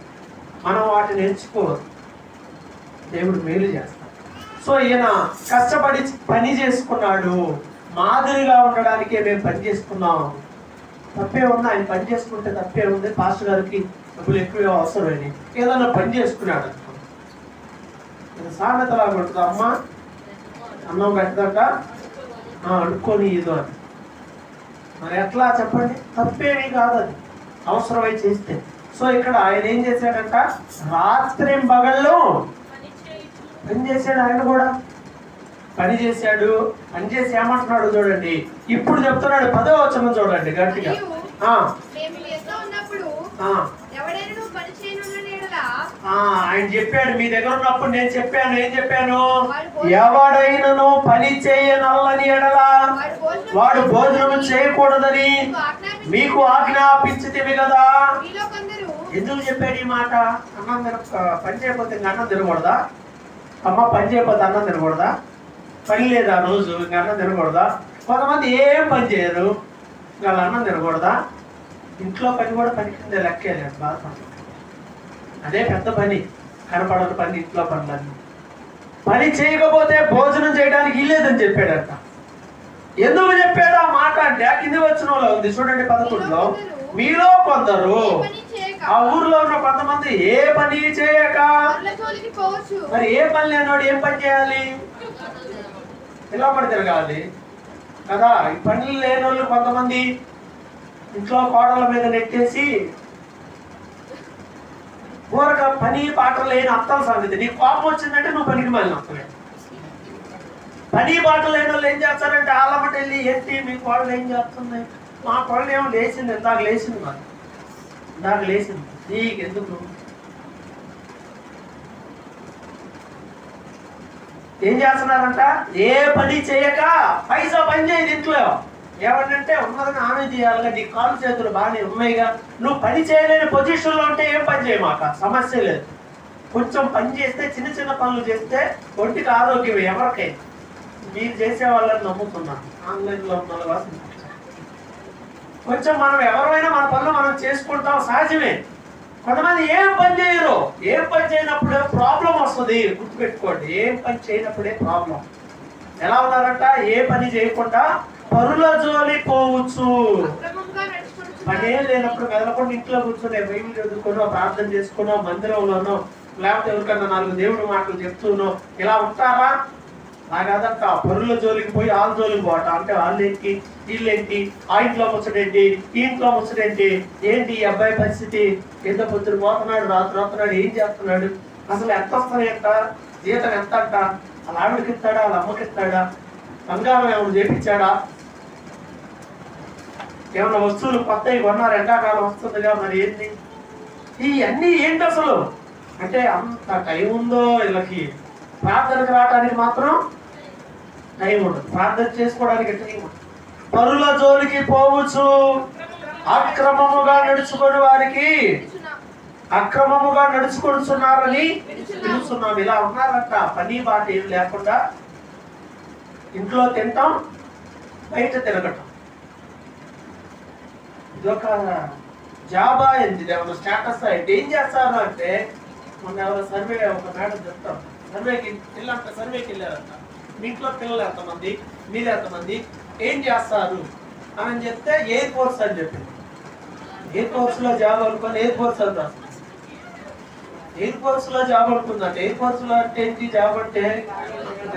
మనం వాటిని ఎంచుకోవద్దు, దేవుడు మేలు చేస్తాడు. సో ఈయన కష్టపడి పని చేసుకున్నాడు, మాదిరిగా ఉండడానికే మేము పని చేసుకున్నాం. తప్పే ఉంది, ఆయన పని చేసుకుంటే తప్పే ఉంది. పాస్టర్ గారికి డబ్బులు ఎక్కువ అవసరమని ఏదన్నా పని చేసుకున్నాడు అనుకో, సామెతలాగా ఉంటుంది, అమ్మ అన్నం పెట్టదట అడుక్కొని ఇదో అని. మరి ఎట్లా చెప్పండి, తప్పేమీ కాదు, అది అవసరమై చేస్తే. సో ఇక్కడ ఆయన ఏం చేశాడంట, రాత్రి పగళ్ళు పని చేశాడు. ఆయన కూడా పని చేశాడు. పని చేసి ఏమంటున్నాడు చూడండి, ఇప్పుడు చెప్తున్నాడు 10వ వచనం చూడండి గట్టిగా. ఆయన చెప్పాడు, మీ దగ్గర ఉన్నప్పుడు నేను చెప్పాను, ఏం చెప్పాను, ఎవడైనను పని చేయనల్లని ఎడలా వాడు భోజనం చేయకూడదని మీకు ఆజ్ఞాపించితివి కదా. ఎందుకు చెప్పాడు ఈ మాట? అన్నం పని చేయకపోతే ఇంకా అన్నం తినకూడదా? అమ్మ పని చేయకపోతే అన్నం తినకూడదా? పని లేదా రోజు ఇంకా అన్నం తినకూడదా? కొంతమంది ఏం పని చేయరు, ఇంకా అన్నం తినకూడదా? ఇంట్లో పని కూడా పని కింద లెక్కేలేదు, బాధపడ. అదే పెద్ద పని, కనపడని పని, ఇంట్లో పనులన్నీ. పని చేయకపోతే భోజనం చేయడానికి ఇల్లేదని చెప్పాడట. ఎందుకు చెప్పాడు ఆ మాట అంటే, కింది వచనంలో ఉంది చూడండి 11లో, మీలో కొందరు, ఆ ఊర్లో ఉన్న కొంతమంది ఏ పని చేయక. మరి ఏ పని లేనివాడు ఏం పని చేయాలి? ఇలా పడి తిరగాలి కదా. ఈ పనులు లేని వాళ్ళు కొంతమంది ఇంట్లో కోడల మీద నెట్టేసి ఊరక పని పాట లేని అత్తల సంగతి. నీకు కోపం వచ్చిందంటే నువ్వు పనికి మళ్ళీ అత్తలే. పని పాట లేని వాళ్ళు ఏం చేస్తారంటే ఆలమట వెళ్ళి, ఏంటి మీ కోడలు ఏం చేస్తుంది? మా కోడలు ఏమో లేచింది, ఇందాక లేచింది, మరి ఇందాక లేచింది, నీకెందుకు? ఏం చేస్తున్నారంట, ఏ పని చేయక. పైసా పని చేయదు ఇంట్లో. ఏమంటే ఉన్నదని ఆమె చేయాలిగా, నీ కాలు చేతులు బాగానే ఉన్నాయిగా, నువ్వు పని చేయలేని పొజిషన్లో ఉంటే ఏం పని చేయమాక, సమస్య లేదు. కొంచెం పని చేస్తే, చిన్న చిన్న పనులు చేస్తే ఒంటికి ఆరోగ్యం. ఎవరికైనా మీరు చేసే వాళ్ళని నమ్ముతున్నాను, ఆన్లైన్లో ఉన్న వాళ్ళు కొంచెం మనం ఎవరైనా మన పనులు మనం చేసుకుంటాం, సహజమే. కొంతమంది ఏం పని చేయరు. ఏం పని చేయనప్పుడే ప్రాబ్లం వస్తుంది, గుర్తుపెట్టుకోండి. ఏం పని చేయనప్పుడే ప్రాబ్లం. ఎలా ఉన్నారంట, ఏ పని చేయకుండా పరుల జోలి పోవచ్చు. పనే లేనప్పుడు కదలకుండా ఇంట్లో కూర్చొని బైబిల్ చదువుకునో, ప్రార్థన చేసుకునో, మందిరంలోనో, లేకపోతే ఎవరికన్నా 4 దేవుడి మాటలు చెప్తూనో ఇలా ఉంటారా? నా కాదంట, పరుల జోలికి పోయి వాళ్ళ జోలికి పోవట. అంటే వాళ్ళేంటి, వీళ్ళేంటి, ఆ ఇంట్లో ముచ్చటేంటి, ఈ ఇంట్లో ముచ్చటేంటి, ఏంటి ఈ అబ్బాయి పరిస్థితి, ఎంత పొద్దున పోతున్నాడు, రాత్రి వస్తున్నాడు, ఏం చేస్తున్నాడు, అసలు ఎంత వస్తాయంట, జీతం ఎంత అంట, వాళ్ళ ఆవిడకి ఇస్తాడా, వాళ్ళ అమ్మకి ఇస్తాడా, బంగారం ఏమైనా చేపించాడా, ఏమన్నా వస్తువులు కొత్తవి కొన్నారు, ఎండాకాలం వస్తుందిగా, మరి ఏంటి ఇవన్నీ ఏంటి అసలు అంటే అంత టైం ఉందో వీళ్ళకి? ప్రార్థనకు రావడానికి మాత్రం టైం ఉండదు, ప్రార్థన చేసుకోవడానికి టైం ఉండదు. పరుల జోలికి పోవచ్చు, అక్రమముగా నడుచుకుని వారికి అక్రమముగా నడుచుకుంటున్నారని తెలుస్తున్నాం. ఇలా ఉన్నారంట, పని బాట ఏం లేకుండా ఇంట్లో తింటాం, బయట తిరగటం. ఇదొక జాబా ఏంటి, ఏమన్నా స్టేటస్ అయింది. ఏం చేస్తారు అంటే, మొన్న ఎవరో సర్వే, ఒక మేడం చెప్తాం, సర్వేకి వెళ్ళారంట. మీ ఇంట్లో పిల్లలు ఎంతమంది, మీరు ఎంతమంది, ఏం చేస్తారు అని చెప్తే ఎయిర్ ఫోర్స్ అని చెప్పింది. ఎయిర్ ఫోర్స్ లో జాబ్ అనుకుని ఎయిర్ ఫోర్స్ అని రాస్తుంది. ఎయిర్ ఫోర్స్ లో జాబ్ అనుకుందంటే, ఎయిర్ ఫోర్స్ లో అంటే ఏంటి జాబ్ అంటే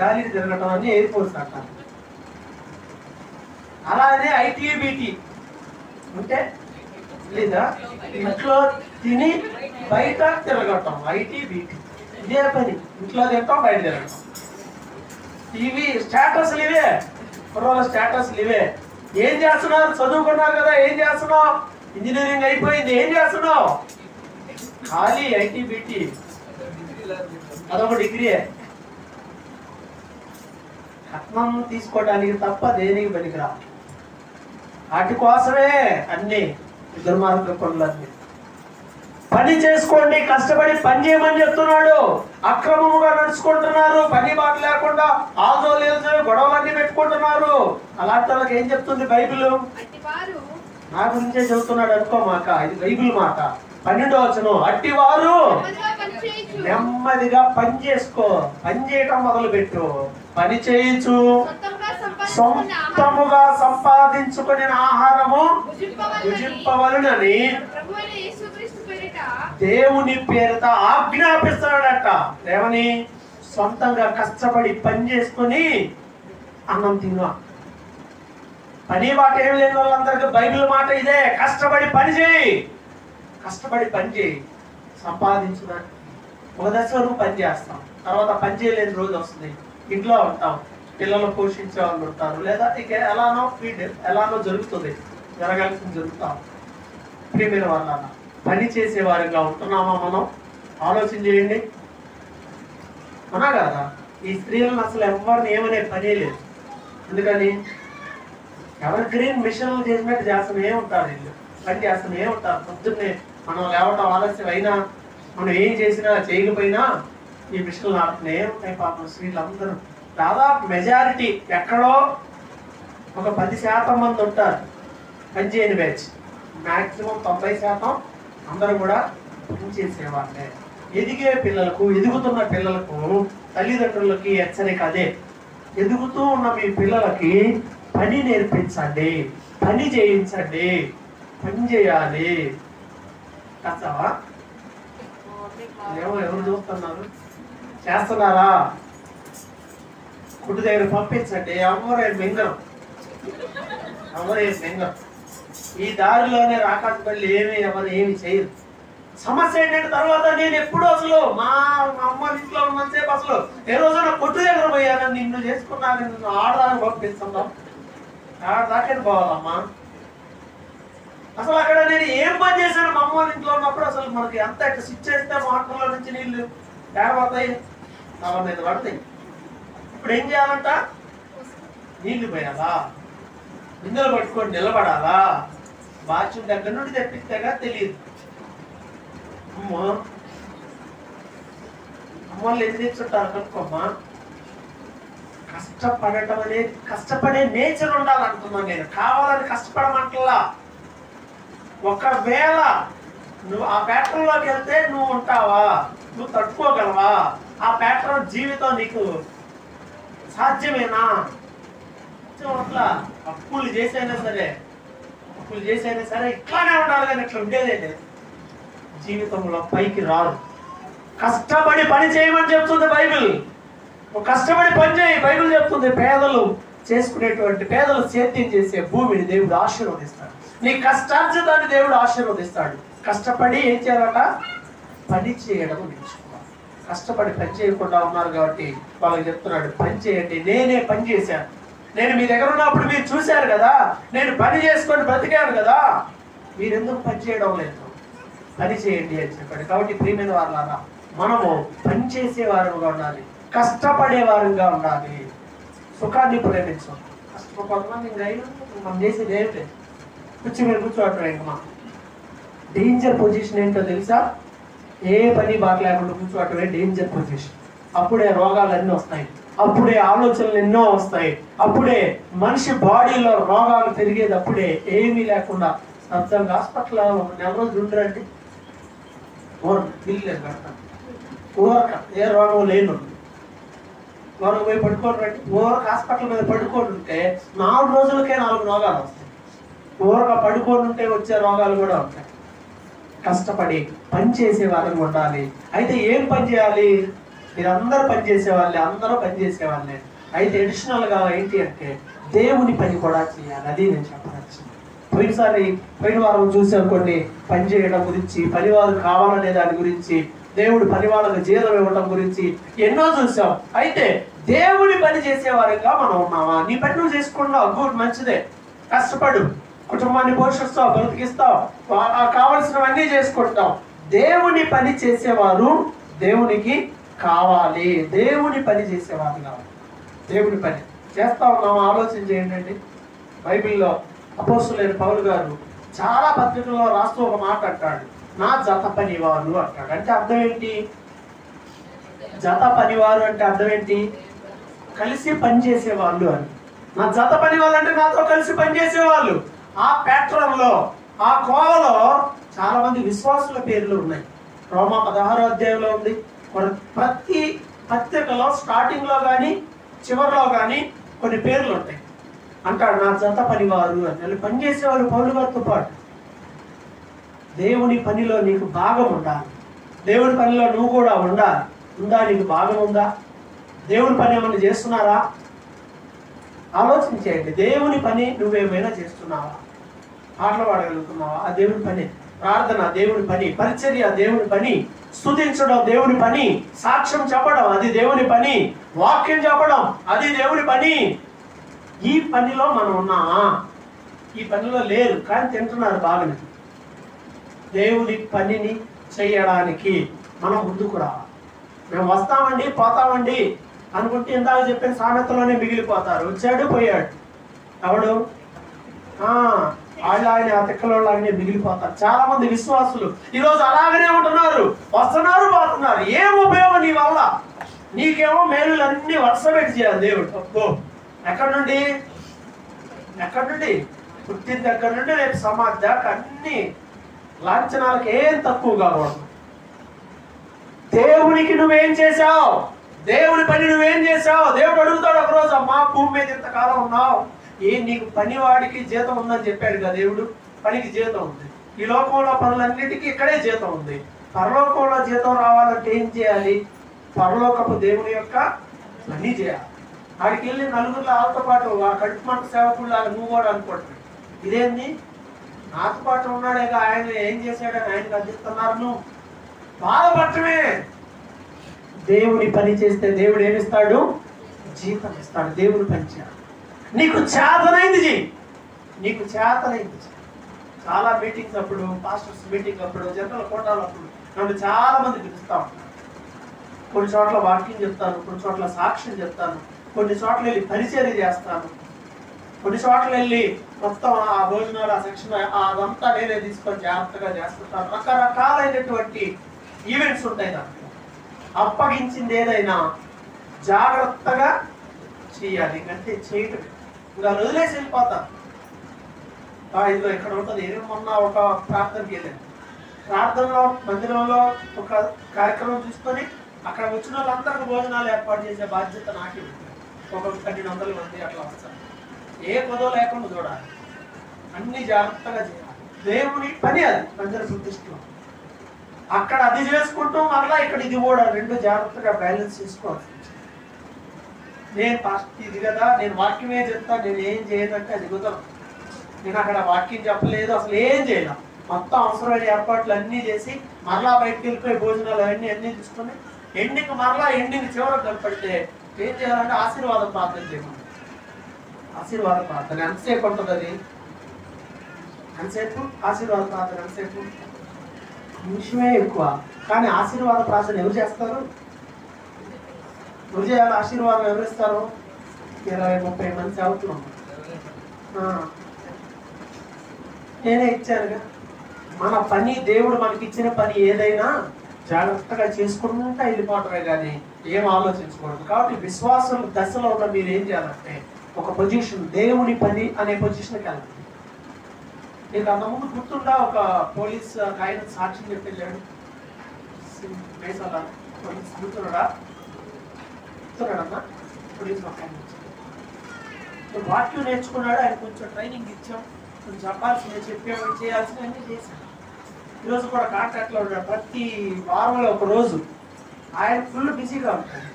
గాలికి తిరగటం అని ఎయిర్ ఫోర్స్ అంటారు. అలానే ఐటీబీటీ అంటే లేదా ఇంట్లో తిని బయట తిరగటం, ఐటీబీటీ ఇదే పని. ఇంట్లో తింటాం, బయట తిరగటం. ఇవి స్టేటస్లు ఇవే, కుర్రోళ్ళ స్టేటస్లు ఇవే. ఏం చేస్తున్నారు? చదువుకున్నారు కదా, ఏం చేస్తున్నావు? ఇంజనీరింగ్ అయిపోయింది, ఏం చేస్తున్నావు? ఖాళీ ఐటీబీటీ, అదొక డిగ్రీయే. కట్నం తీసుకోవడానికి తప్ప దేనికి పనికిరా. వాటి కోసమే అన్ని దుర్మార్గ పనులన్నీ. పని చేసుకోండి, కష్టపడి పని చేయమని చెప్తున్నాడు. అక్రమముగా నడుచుకుంటున్నారు, పని బాట లేకుండా ఆల్జోలేల్జో గొడవలన్నీ పెట్టుకుంటున్నారు. అలాంటి వాళ్ళకి ఏం చెప్తుంది బైబిల్? నా గురించే చెబుతున్నాడు అనుకోమాక, ఇది బైబిల్ మాట. 12వ వచనం, అట్టివారు నెమ్మదిగా పని చేసుకో, పని చేయటం మొదలు పెట్టు. పని చేయించు, సొంతముగా సంపాదించుకుని ఆహారము భుజింపవలెనని దేవుని పేరిట ఆజ్ఞాపిస్తున్నాడట. ఏమని? సొంతంగా కష్టపడి పని చేసుకుని అన్నం తిన్నా. పని మాట ఏం లేని వాళ్ళందరికీ బైబిల్ మాట ఇదే, కష్టపడి పని చేయి, కష్టపడి పని చేయి, సంపాదించుదా. ఒక దశ వరకు పని చేస్తాం, తర్వాత పని చేయలేని రోజు వస్తుంది, ఇంట్లో ఉంటాం, పిల్లలు పోషించే వాళ్ళు ఉంటారు, లేదా ఇక ఎలానో ఫీడ్ ఎలానో జరుగుతుంది, జరగాల్సింది జరుగుతాం. ప్రియమైన వాళ్ళ పని చేసే వారిగా ఉంటున్నామా మనం? ఆలోచన చేయండి. అవునా కదా? ఈ స్త్రీలను అసలు ఎవరిని ఏమనే పనే లేదు. ఎందుకని? ఎవరి గ్రీన్ మిషన్లు చేసినట్టు చేస్తూనే ఉంటారు, వీళ్ళు పని చేస్తూనే ఉంటారు. పొద్దున్నే మనం లేవటం ఆలస్యం అయినా, మనం ఏం చేసినా చేయకపోయినా ఈ మిషన్లు ఆడుతూనే ఉంటాయి. పాపం స్త్రీలందరూ దాదాపు మెజారిటీ ఎక్కడో ఒక 10% మంది ఉంటారు పని చేయని బ్యాచ్. మ్యాక్సిమం 90% అందరూ కూడా పనిచేసేవాళ్ళే. ఎదిగే పిల్లలకు, ఎదుగుతున్న పిల్లలకు తల్లిదండ్రులకి హెచ్చరిక అదే, ఎదుగుతూ ఉన్న మీ పిల్లలకి పని నేర్పించండి, పని చేయించండి, పని చేయాలి. కాస్తావా? ఏమో ఎవరు చూస్తున్నారు? చేస్తున్నారా? కుట్టు దగ్గర పంపించండి. ఎవరే మింగరం, ఎవరే మింగరం. ఈ దారిలోనే రాకాసి పల్లి ఎవరు ఏమి చేయరు. సమస్య ఏంటంటే తర్వాత నేను ఎప్పుడు అసలు మా అమ్మ ఇంట్లో ఉన్నంతసేపు అసలు ఏ రోజున కొట్టు దగ్గర పోయాను, నిన్ను చేసుకున్నాను, నిన్ను ఆడదాన్ని పంపిస్తున్నాం, ఆడదాకా పోవాలమ్మా. అసలు అక్కడ నేను ఏం పని చేశాను మా అమ్మ ఇంట్లో ఉన్నప్పుడు? అసలు మనకి ఎంత స్విచ్ చేస్తే మోటార్లో నుంచి నీళ్లు ఏడబడతాయి, తల మీద పడతాయి. ఇప్పుడు ఏం చేయాలంట? నీళ్లు పోయాలా, బిందెలు పట్టుకొని నిలబడాలా, బాత్రూమ్ దగ్గర నుండి తెప్పిస్తేగా తెలియదు. అమ్మోళ్ళు ఎన్ని తెచ్చుంటారు కనుకోమ్మా. కష్టపడటం అనేది, కష్టపడే నేచర్ ఉండాలంటున్నాను నేను, కావాలని కష్టపడమంటలా. ఒకవేళ నువ్వు ఆ ప్యాటర్న్లోకి వెళ్తే నువ్వు ఉంటావా? నువ్వు తట్టుకోగలవా? ఆ ప్యాటర్న్ జీవితం నీకు సాధ్యమేనా? అట్లా అప్పులు చేసైనా సరే ఇట్లానే ఉండాలి, కానీ ఇట్లా ఉండేదే జీవితంలో పైకి రాదు. కష్టపడి పని చేయమని చెప్తుంది బైబిల్. కష్టపడి పని చేయి బైబిల్ చెప్తుంది. పేదలు చేసుకునేటువంటి, పేదలు సేద్యం చేసే భూమిని దేవుడు ఆశీర్వదిస్తాడు. నీ కష్టార్జితాన్ని దేవుడు ఆశీర్వదిస్తాడు. కష్టపడి ఏం చేయాలట? పని చేయడం నేర్చుకోవాలి. కష్టపడి పని చేయకుండా ఉన్నారు కాబట్టి వాళ్ళకి చెప్తున్నాడు, పని చేయండి. నేనే పని చేశాను, నేను మీ దగ్గర ఉన్నప్పుడు మీరు చూశారు కదా, నేను పని చేసుకొని బ్రతికాను కదా, మీరెందుకు పని చేయడం లేదు? పని చేయండి అని చెప్పాడు. కాబట్టి ప్రియమైన వారులారా, మనము పని చేసే వారుగా ఉండాలి, కష్టపడే వారుగా ఉండాలి. సుఖాన్ని ప్రేమించాం. కొంతమంది ఇంకా మనం చేసేది ఏం లేదు, మీరు కూర్చోవటం. ఇంకా మా డేంజర్ పొజిషన్ ఏంటో తెలుసా? ఏ పని బాగా లేకుండా కూర్చోవటమే డేంజర్ పొజిషన్. అప్పుడే రోగాలన్నీ వస్తాయి, అప్పుడే ఆలోచనలు ఎన్నో వస్తాయి, అప్పుడే మనిషి బాడీలో రోగాలు పెరిగేది అప్పుడే. ఏమీ లేకుండా సబ్జంగా హాస్పిటల్లో ఒక నెల రోజులు ఉండరండి, బిల్లు కడతాను, ఏ రోగం లేను, ఊరకు పోయి పడుకోరండి. ఊరకు హాస్పిటల్ మీద పడుకొని ఉంటే 4 రోజులకే 4 రోగాలు వస్తాయి. ఊరగా పడుకొని ఉంటే వచ్చే రోగాలు కూడా ఉంటాయి. కష్టపడి పని చేసే వాళ్ళని ఉండాలి. అయితే ఏం పని చేయాలి? మీరందరూ పని చేసేవాళ్ళే, అందరూ పని చేసేవాళ్ళే. అయితే అడిషనల్ గా ఏంటి అంటే దేవుని పని కూడా చేయాలి. అది నేను చెప్పవచ్చు. పోయిన వారం చూసాం కొన్ని పని చేయడం గురించి, పనివారు కావాలనే దాని గురించి, దేవుడు పని వాళ్ళకు జీతం ఇవ్వడం గురించి ఎన్నో చూసాం. అయితే దేవుని పని చేసేవారిగా మనం ఉన్నామా? నీ పని నువ్వు చేసుకున్నావు, గుడ్, మంచిదే. కష్టపడు, కుటుంబాన్ని పోషిస్తావు, బ్రతికిస్తావు, కావలసినవన్నీ చేసుకుంటావు. దేవుని పని చేసేవారు దేవునికి కావాలి. దేవుని పని చేసేవారు కావాలి. దేవుని పని చేస్తా ఉన్నాము. ఆలోచన చేయండి. బైబిల్లో అపోస్తలుడైన పౌలు గారు చాలా పత్రికల్లో రాస్తూ ఒక మాట అంటాడు, నా జత పనివారు అంటాడు. అంటే అర్థం ఏంటి? జత పనివారు అంటే అర్థం ఏంటి? కలిసి పనిచేసే వాళ్ళు అని. నా జత పని వాళ్ళు అంటే నాతో కలిసి పనిచేసే వాళ్ళు. ఆ ప్యాట్రన్ లో, ఆ కోవలో చాలా మంది విశ్వాసుల పేర్లు ఉన్నాయి. రోమా 16వ అధ్యాయంలో ఉంది. ప్రతి పత్రికలో స్టార్టింగ్ లో కానీ చివరిలో కానీ కొన్ని పేర్లు ఉంటాయి. అంటాడు నా జత పనివారు అని. పనిచేసేవాళ్ళు పౌలు గారితో పాటు. దేవుని పనిలో నీకు భాగం ఉండాలి. దేవుని పనిలో నువ్వు కూడా ఉండాలి. ఉందా? నీకు భాగం ఉందా? దేవుని పని ఏమైనా చేస్తున్నారా? ఆలోచించేయండి. దేవుని పని నువ్వేమైనా చేస్తున్నావా? పాటలు పాడగలుగుతున్నావా? ఆ దేవుని పని. ప్రార్థన దేవుని పని. పరిచర్య దేవుని పని. స్తుతించడం దేవుని పని. సాక్ష్యం చెప్పడం అది దేవుని పని. వాక్యం చెప్పడం అది దేవుని పని. ఈ పనిలో మనం ఉన్నామా? ఈ పనిలో లేరు కానీ తింటున్నారు బాగానే. దేవుని పనిని చేయడానికి మనం ముందుకు రావాలి. మేము వస్తామండి పోతామండి అనుకుంటే ఇందాక చెప్పిన సామెతలోనే మిగిలిపోతారు. వచ్చాడు పోయాడు. ఎవడు? ఆయన ఆ తిక్కలోళ్ళనే మిగిలిపోతారు. చాలా మంది విశ్వాసులు ఈరోజు అలాగనే ఉంటున్నారు. వస్తున్నారు పోతున్నారు. ఏం ఉపయోగం నీ వల్ల? నీకేమో మేలులన్నీ వరుస పెట్టి చేయాలి దేవుడు. అబ్బో, ఎక్కడి నుండి పుట్టిన దగ్గర నుండి రేపు సమాధి దాకా అన్ని లాంఛనాలకు ఏం తక్కువ కాకూడదు. దేవునికి నువ్వేం చేశావు? దేవుని పని నువ్వేం చేశావు? దేవుడు అడుగుతాడు ఒకరోజు, అమ్మా భూమి మీద ఇంతకాలం ఉన్నావు, నీకు పని వాడికి జీతం ఉందని చెప్పాడు కదా దేవుడు. పనికి జీతం ఉంది. ఈ లోకంలో పనులన్నిటికీ ఇక్కడే జీతం ఉంది. పరలోకంలో జీతం రావాలంటే ఏం చేయాలి? పరలోకపు దేవుని యొక్క పని చేయాలి. ఆడికి వెళ్ళి నలుగురిలో ఆళ్ళతో పాటు ఆ కడుపు మంట సేవకుల్లాగా నువ్వు కూడా అనుకుంటున్నాడు. ఇదేంది? నాతో పాటు ఉన్నాడేగా, ఆయన ఏం చేశాడని ఆయనకు అందిస్తున్నారు. నువ్వు బాధపడటమే. దేవుని పని చేస్తే దేవుడు ఏమిస్తాడు? జీతం ఇస్తాడు. దేవుని పని చేయాలి. నీకు చేతనైంది చెయ్యి. నీకు చేతనైంది చెయ్యి. చాలా మీటింగ్స్ అప్పుడు, పాస్టర్స్ మీటింగ్ అప్పుడు, జనరల్ కోటాలు అప్పుడు నన్ను చాలా మంది పిలుస్తా ఉంటారు. కొన్ని చోట్ల వాక్యం చెప్తాను, కొన్ని చోట్ల సాక్ష్యం చెప్తాను, కొన్ని చోట్ల వెళ్ళి పరిచర్య చేస్తాను, కొన్ని చోట్ల వెళ్ళి మొత్తం ఆ భోజనాలు ఆ సెక్షన్ అదంతా నేనే తీసుకొని జాగ్రత్తగా చేస్తుంటాను. రకరకాలైనటువంటి ఈవెంట్స్ ఉంటాయి. దాంట్లో అప్పగించింది ఏదైనా జాగ్రత్తగా చేయాలి. అంటే చేయటం ఇంకా వదిలేసి వెళ్ళిపోతాను. ఇదిగో ఇక్కడ ఉంటుంది. మొన్న ఒక ప్రార్థనకి వెళ్ళాను. ప్రార్థనలో మందిరంలో ఒక కార్యక్రమం తీసుకొని అక్కడ వచ్చిన వాళ్ళందరికీ భోజనాలు ఏర్పాటు చేసే బాధ్యత నాకే ఉంది. ఒక 1200 మంది అట్లా వస్తారు. ఏ పదో లేకుండా చూడాలి. అన్ని జాగ్రత్తగా చేయాలి. దేవుని పని అది మందిర ప్రతిష్టలో. అక్కడ అది చేసుకుంటూ మరలా ఇక్కడ ఇది కూడా రెండు జాగ్రత్తగా బ్యాలెన్స్ చేసుకోవాలి. నేను ఫస్ట్ ఇది కదా, నేను వాక్యమే చెప్తా, నేను ఏం చేయనంటే అది కుదరదు. నేను అక్కడ వాక్యం చెప్పలేదు, అసలు ఏం చేయను. మొత్తం అవసరమైన ఏర్పాట్లు అన్నీ చేసి మరలా బయటకు వెళ్ళిపోయి భోజనాలు అన్నీ తీసుకొని ఎండింగ్ చివరకు కనపడితే ఏం చేయాలంటే ఆశీర్వాద ప్రార్థన చేయమని. ఆశీర్వాద ప్రార్థన ఎంతసేపు ఉంటుంది? అది ఎంతసేపు ఆశీర్వాద ప్రార్థన? ఎంతసేపు? నిమిషమే ఎక్కువ. కానీ ఆశీర్వాద ప్రార్థన ఎవరు చేస్తారు? ఎవరు చేయాలి? ఆశీర్వాదం ఎవరు ఇస్తారు? 20-30 మంది అవుతున్నాం. నేనే ఇచ్చానుగా. మన పని, దేవుడు మనకి ఇచ్చిన పని ఏదైనా జాగ్రత్తగా చేసుకుంటా వెళ్ళిపోవటమే కానీ ఏం ఆలోచించకూడదు. కాబట్టి విశ్వాసం దశలో ఉన్న మీరు ఏం చేయాలంటే ఒక పొజిషన్, దేవుని పని అనే పొజిషన్కి వెళ్ళండి. నీకు అంతకుముందు గుర్తుండా ఒక పోలీస్ ఆయన సాక్ష్యం చెప్పి వెళ్ళాడు. పోలీస్ గుర్తున్నాడమ్మా. పోలీస్ ఒక ఆయన వాక్యం నేర్చుకున్నాడు. ఆయన కొంచెం ట్రైనింగ్ ఇచ్చాం, కొంచెం చెప్పాల్సిందే చెప్పాము, చేయాల్సినవన్నీ చేశాడు. ఈరోజు కూడా కాంట్రాక్ట్లో ఉన్నాడు. ప్రతి వారంలో ఒక రోజు ఆయన ఫుల్ బిజీగా ఉంటాడు.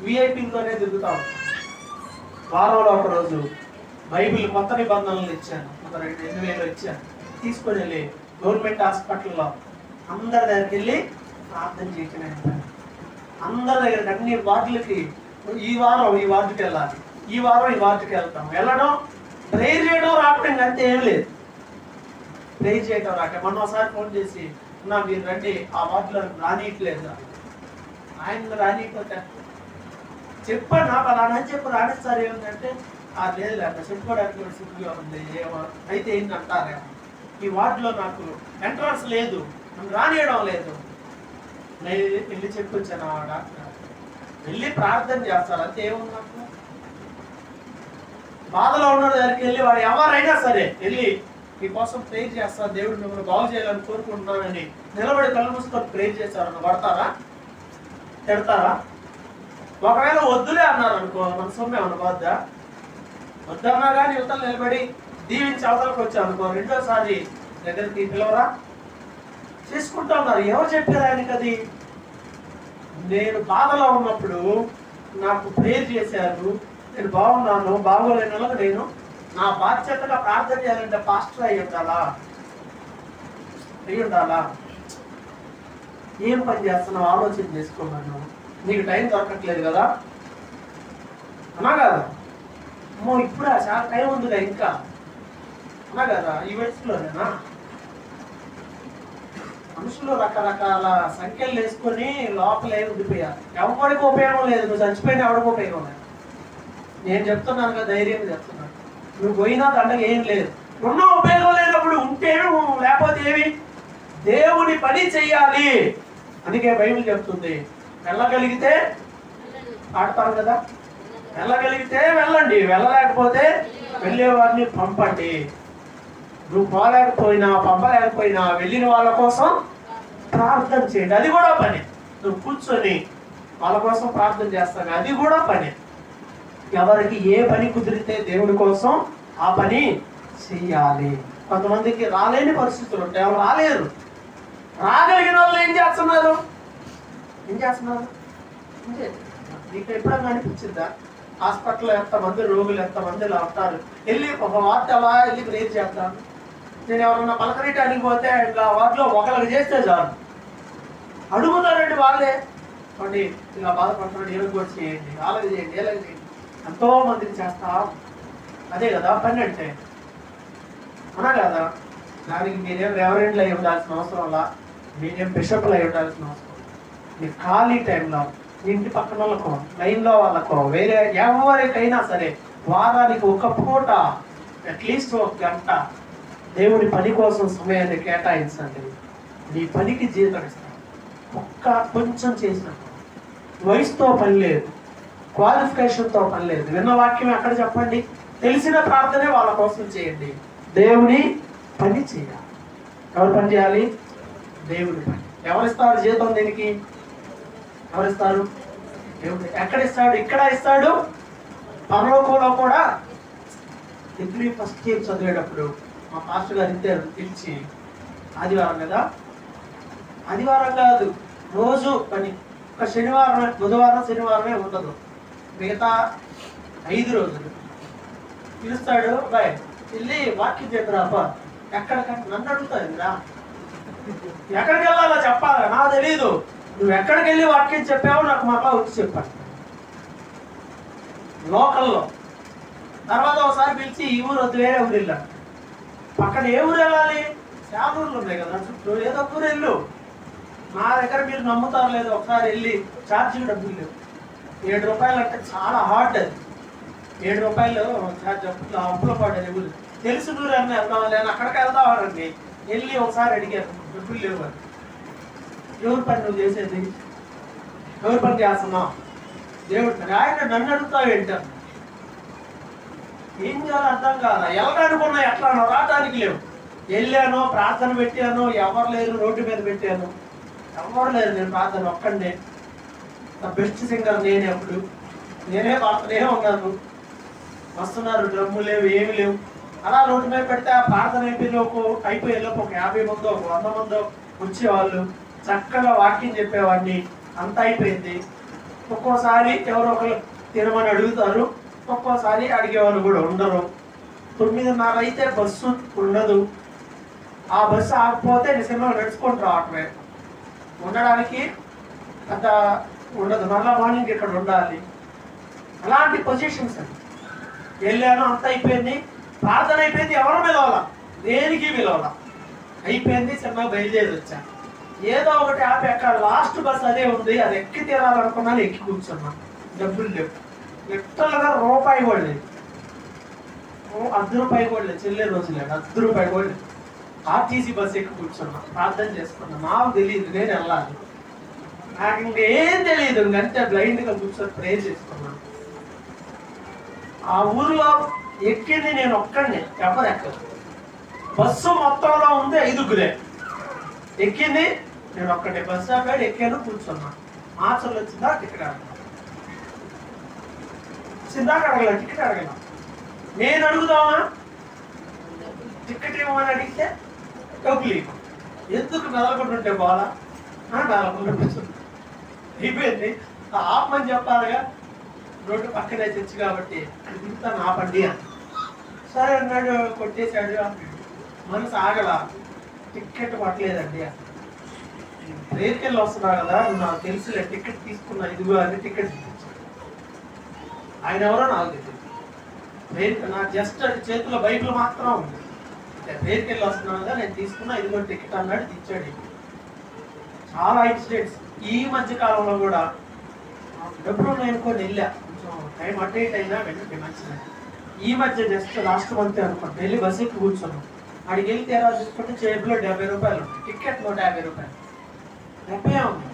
విఐపీలతోనే తిరుగుతూ ఉంటాడు. వారంలో ఒక రోజు బైబిల్ కొత్త నిబంధనలు ఇచ్చాను, 2000 ఇచ్చాను. తీసుకొని వెళ్ళి గవర్నమెంట్ హాస్పిటల్లో అందరి దగ్గరికి వెళ్ళి ప్రార్థన చేయటం. అందరి దగ్గరికి అన్ని వార్డులకి ఈ వారం ఈ వార్డుకి వెళ్ళాలి, ఈ వారం ఈ వార్డుకి వెళ్తాం. వెళ్ళడం, ప్రేయర్ చేయడం, రావడం అంతే ఏం లేదు. ప్రేయర్ చేయడం రాక మొన్న ఒకసారి ఫోన్ చేసి మీరు రండి, ఆ వార్డులో రానియట్లేదు. ఆయన రానియకపోతే చెప్పాను నా పలానా చెప్పు రాణిస్తారు. ఏమిటంటే లేదు లేక చెప్పుకోవడానికి సిగ్గుగా ఉంది. ఏమో అయితే ఏంటి అంటారేమో. ఈ వార్డులో నాకు ఎంట్రన్స్ లేదు, నన్ను రానియడం లేదు. నేను వెళ్ళి చెప్పి వచ్చాను ఆ డాక్టర్, వెళ్ళి ప్రార్థన చేస్తారు అంతే. ఏముంది నాకు బాధలో ఉన్న దగ్గరికి వెళ్ళి వాడు ఎవరైనా సరే వెళ్ళి మీకోసం ప్రేర్ చేస్తారు, దేవుడు మిమ్మల్ని బాగు చేయాలని కోరుకుంటున్నానని నిలబడి కళ్ళు మూసుకొని ప్రేర్ చేస్తారని కొడతారా, తిడతారా? ఒకవేళ వద్దులే అన్నారు అనుకో, మన సొమ్మే ఏమన్నా బాద్దా? వద్దన్నా కానీ యువతలు నిలబడి దీవించి అవతలకు వచ్చాను అనుకో, రెండోసారి దగ్గరికి పిలవరా? చేసుకుంటా ఉన్నారు. ఎవరు చెప్పారు ఆయనకి అది? నేను బాధలో ఉన్నప్పుడు నాకు ప్రేర్ చేశారు, నేను బాగున్నాను, బాగోలేని వాళ్ళకి నేను నా బాధ్యతగా ప్రార్థన చేయాలంటే పాస్టర్ అయి ఉండాలా? ఏం పని చేస్తున్నావు ఆలోచన చేసుకోమను. నీకు టైం దొరకట్లేదు కదా అన్నా కదా? అమ్మో ఇప్పుడా చాలా టైం ఉందిగా ఇంకా అన్నా కదా? ఈ వయసులోనేనా? మనుషులు రకరకాల సంఖ్యలు వేసుకొని లోపలే ఉండిపోయారు. ఎవరికి ఉపయోగం లేదు. నువ్వు చచ్చిపోయినా ఎవరికి ఉపయోగం లేదు. నేను చెప్తున్నాను కదా, ధైర్యం చెప్తున్నాను. నువ్వు పోయినా దండగా ఏం లేదు. ఉన్న ఉపయోగం లేనప్పుడు ఉంటే లేకపోతే ఏమి? దేవుని పని చెయ్యాలి. అందుకే బైబిల్ చెప్తుంది, వెళ్ళగలిగితే ఆడతారు కదా, వెళ్ళగలిగితే వెళ్ళండి, వెళ్ళలేకపోతే వెళ్ళే వారిని పంపండి. నువ్వు పోలేకపోయినా పంపలేకపోయినా వెళ్ళిన వాళ్ళ కోసం ప్రార్థన చేయండి, అది కూడా పని. నువ్వు కూర్చొని వాళ్ళ కోసం ప్రార్థన చేస్తాను, అది కూడా పని. ఎవరికి ఏ పని కుదిరితే దేవుడి కోసం ఆ పని చెయ్యాలి. కొంతమందికి రాలేని పరిస్థితులు ఉంటాయి, ఎవరు రాలేరు. రాగలిగిన వాళ్ళు ఏం చేస్తున్నారు? నీకు ఎప్పుడన్నా అనిపించిందా? హాస్పిటల్లో ఎంతమంది రోగులు, ఎంతమంది ఇలా ఉంటారు, వెళ్ళి ఒక వార్త అలా వెళ్ళి ప్రేర్ చేస్తాను. నేను ఎవరన్నా పలకరీటానికి పోతే ఇంకా వాటిలో ఒకరికి చేస్తే చాలు, అడుగుతారండి వాళ్ళే, అండి ఇలా బాధపడుతున్నాడు, ఏమి కూడా చేయండి, అలాగే చేయండి, ఎలాగ చేయండి, ఎంతో మందికి చేస్తా. అదే కదా పని అంటే, అన్నా కదా? దానికి మీరేం రెవరెండ్లు అయి ఉండాల్సిన అవసరం వల్ల, మీరేం బిషప్లు అయి ఉండాల్సిన అవసరం. మీ ఖాళీ టైంలో ఇంటి పక్కన వాళ్ళకో, లైన్లో వాళ్ళకో, వేరే ఎవరికైనా సరే వారానికి ఒక పూట అట్లీస్ట్ ఒక గంట దేవుడి పని కోసం సమయాన్ని కేటాయించండి. నీ పనికి జీతం ఇస్తాను. ఒక్క కొంచెం చేసినట్టు. వయసుతో పని లేదు, క్వాలిఫికేషన్తో పని లేదు. విన్న వాక్యం ఎక్కడ చెప్పండి? తెలిసిన ప్రార్థనే వాళ్ళ కోసం చేయండి. దేవుని పని చేయాలి. ఎవరు పని చేయాలి? దేవుడి పని. ఎవరిస్తారు జీతం? దీనికి ఎవరిస్తారు? దేవుడు. ఎక్కడ ఇస్తాడు? ఇక్కడ ఇస్తాడు, పరలోకంలో కూడా. డిగ్రీ ఫస్ట్ ఇయర్ చదివేటప్పుడు మా పాస్టర్ గారు ఇద్దరు పిలిచి, ఆదివారం కదా, ఆదివారం కాదు రోజు పని, ఒక శనివారం, బుధవారం శనివారమే ఉండదు, మిగతా 5 రోజులు పిలుస్తాడు. బాయ్ వెళ్ళి వాక్యం చెప్పరా అబ్బా. ఎక్కడికంటే నన్ను అడుగుతాదిరా, ఎక్కడికి వెళ్ళాలో చెప్పాలి, నాకు తెలీదు. నువ్వు ఎక్కడికి వెళ్ళి వాక్యం చెప్పావో నాకు మళ్ళా వచ్చి చెప్పాలి లోకల్లో. తర్వాత ఒకసారి పిలిచి ఈ ఊరు వద్దు, వేరే ఊరు వెళ్ళాలి. పక్కన ఏ ఊరు వెళ్ళాలి? చాలా ఊర్లు ఉన్నాయి కదా చుట్టూ, ఏదో ఊరు వెళ్ళు. నా దగ్గర మీరు నమ్ముతారు లేదు, ఒకసారి వెళ్ళి ఛార్జీ డబ్బులు లేవు. 7 రూపాయలు అంటే చాలా హార్డ్. అది 7 రూపాయలు ఛార్జ్ అప్పుల పడ్డది. ఊరు తెలిసి ఊరు అని వెళ్దాం లేని అక్కడికి వెళ్దామనండి. వెళ్ళి ఒకసారి అడిగారు, డబ్బులు లేవు అని. ఎవరి పని నువ్వు చేసేది? ఎవరి పని చేస్తున్నావు? దేవుడి పని. ఆయన నన్ను అడుగుతావు ఏంటారు? ఏం చేయాలో అర్థం కాదా? వెళ్ళడానుకున్నా ఎట్లా రావడానికి లేవు. వెళ్ళాను, ప్రార్థన పెట్టాను, ఎవరు లేరు, రోడ్డు మీద పెట్టాను, ఎవరు లేరు. నేను ప్రార్థన ఒక్కడే. నా బెస్ట్ సింగర్ నేనే. అప్పుడు నేనే పాడుతూనే ఉన్నాను. వస్తున్నారు, డ్రమ్ము లేవు, ఏమి లేవు. అలా రోడ్డు మీద పెడితే ఆ ప్రార్థన అయిపోయేలోపు ఒక 50 మందో, ఒక 100 మందో వచ్చేవాళ్ళు. చక్కగా వాక్యం చెప్పేవాడిని. అంత అయిపోయింది. ఒక్కోసారి ఎవరో ఒకరు తినమని అడుగుతారు, ఒక్కోసారి అడిగేవాళ్ళు కూడా ఉండరు. 9:30 అయితే బస్సు ఉండదు. ఆ బస్సు ఆగిపోతే నిజంగా నడుచుకుంటూ రావటమే. ఉండడానికి అంత ఉండదు, మళ్ళా మార్నింగ్ ఇక్కడ ఉండాలి. అలాంటి పొజిషన్స్ అండి. వెళ్ళాను, అంత అయిపోయింది, ప్రార్థన అయిపోయింది, ఎవరు పిలవాలా, దేనికి పిలవాలా, అయిపోయింది. చిన్న బయలుదేరి వచ్చా. ఏదో ఒకటి ఆపి ఎక్కడ లాస్ట్ బస్ అదే ఉంది, అది ఎక్కి తీరాలనుకున్నాను, ఎక్కి కూర్చున్నా. డబ్బులు లేవు, లిటరల్గా రూపాయి కూడా లేదు. 10 రూపాయి కూడా లేదు. చెల్లె రోజు లేదు, 10 రూపాయి కూడా లేదు. ఆర్టీసీ బస్ ఎక్కి కూర్చున్నా, ప్రార్థన చేసుకున్నా. నాకు తెలియదు నేను వెళ్ళాలి, నాకు ఇంకేం తెలియదు, ఇంకంతే బ్లైండ్గా కూర్చొని ప్రేర్ చేసుకున్నాను. ఆ ఊరిలో ఎక్కింది నేను ఒక్కడిని, ఎవరు ఎక్కదు. బస్సు మొత్తంలో ఉంది 5గురే, ఎక్కింది నేను ఒక్కడే. బస్సు ఆపాడు, ఎక్కాను, కూర్చున్నా. ఆచరణ వచ్చిందా టికెట్ అడగల, చిందాక అడగల, టికెట్ అడగల. నేను అడుగుదామా టికెట్ ఇవ్వమని అడిగితే డబ్బులు ఇవ్వ, ఎందుకు మెదలకుంటుంటే బాగా మెదలకుండా అయిపోయింది. ఆపమని చెప్పాలిగా, రోడ్డు పక్కనే తెచ్చు కాబట్టి దిగుతాను ఆపండి అని. సరే అన్నాడు, కొట్టేశాడు. మనసు ఆగల, టికెట్ పట్టలేదండి. రేకెళ్ళి వస్తున్నా కదా, నాకు తెలుసులే, టికెట్ తీసుకున్నా, ఇదిగో అని టికెట్ ఆయన ఎవరో నాకు తెలియదు. నా జస్ట్ చేతిలో బైబిల్ మాత్రం ఉంది. రేకెళ్ళి వస్తున్నాను కదా, నేను తీసుకున్నా, ఇదిగో టికెట్ అన్నాడు, ఇచ్చాడు. చాలా ఇన్సిడెంట్స్ ఈ మధ్య కాలంలో కూడా. డబ్బులు నేను కొన్ని వెళ్ళా, కొంచెం టైం అటు ఇటు అయినా వెంటనే మంచిది. ఈ మధ్య జస్ట్ లాస్ట్ మంత్ అనుకోండి, వెళ్ళి బస్ ఎక్కి కూర్చున్నాం. అడిగి వెళ్తే ఎలా చూసుకుంటే జేబులో 70 రూపాయలు ఉంది, టికెట్ 150 రూపాయలు. 70 ఉంది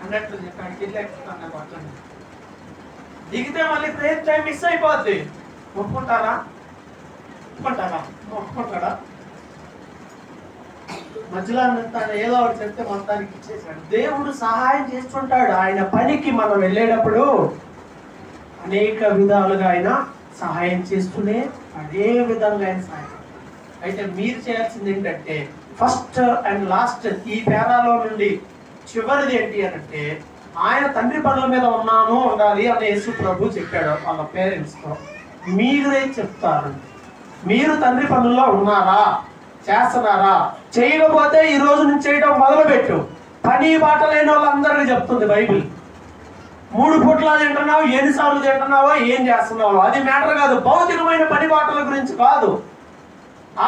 అన్నట్లు చెప్పి అడిగి వెళ్ళి ఎక్కుతాను. అట్లా దిగితే మళ్ళీ ప్రేయర్ టైం మిస్ అయిపోద్ది. ఒప్పుకుంటారా? ఒప్పుకుంటాడా? మధ్యలో ఏదో ఒకటి చెప్తే మొత్తానికి ఇచ్చేసాడు. దేవుడు సహాయం చేస్తుంటాడు. ఆయన పనికి మనం వెళ్ళేటప్పుడు అనేక విధాలుగా ఆయన సహాయం చేస్తూనే అదే విధంగా ఆయన సహాయం. అయితే మీరు చేయాల్సింది ఏంటంటే, ఫస్ట్ అండ్ లాస్ట్ ఈ పేరాలో నుండి చివరిది ఏంటి అంటే, ఆయన తండ్రి పనుల మీద ఉండాలి అని యేసు ప్రభు చెప్పాడు వాళ్ళ పేరెంట్స్తో. మీరే చెప్తారు, మీరు తండ్రి పనుల్లో ఉన్నారా, చేస్తున్నారా? చేయకపోతే ఈ రోజు నుంచి చేయడం మొదలుపెట్టు. పని బాట లేని వాళ్ళందరికీ చెప్తుంది బైబిల్. 3 పూట్ల తింటున్నావు, ఎన్నిసార్లు తింటున్నావో, ఏం చేస్తున్నావో అది మ్యాటర్ కాదు. భౌతికమైన పని బాటల గురించి కాదు,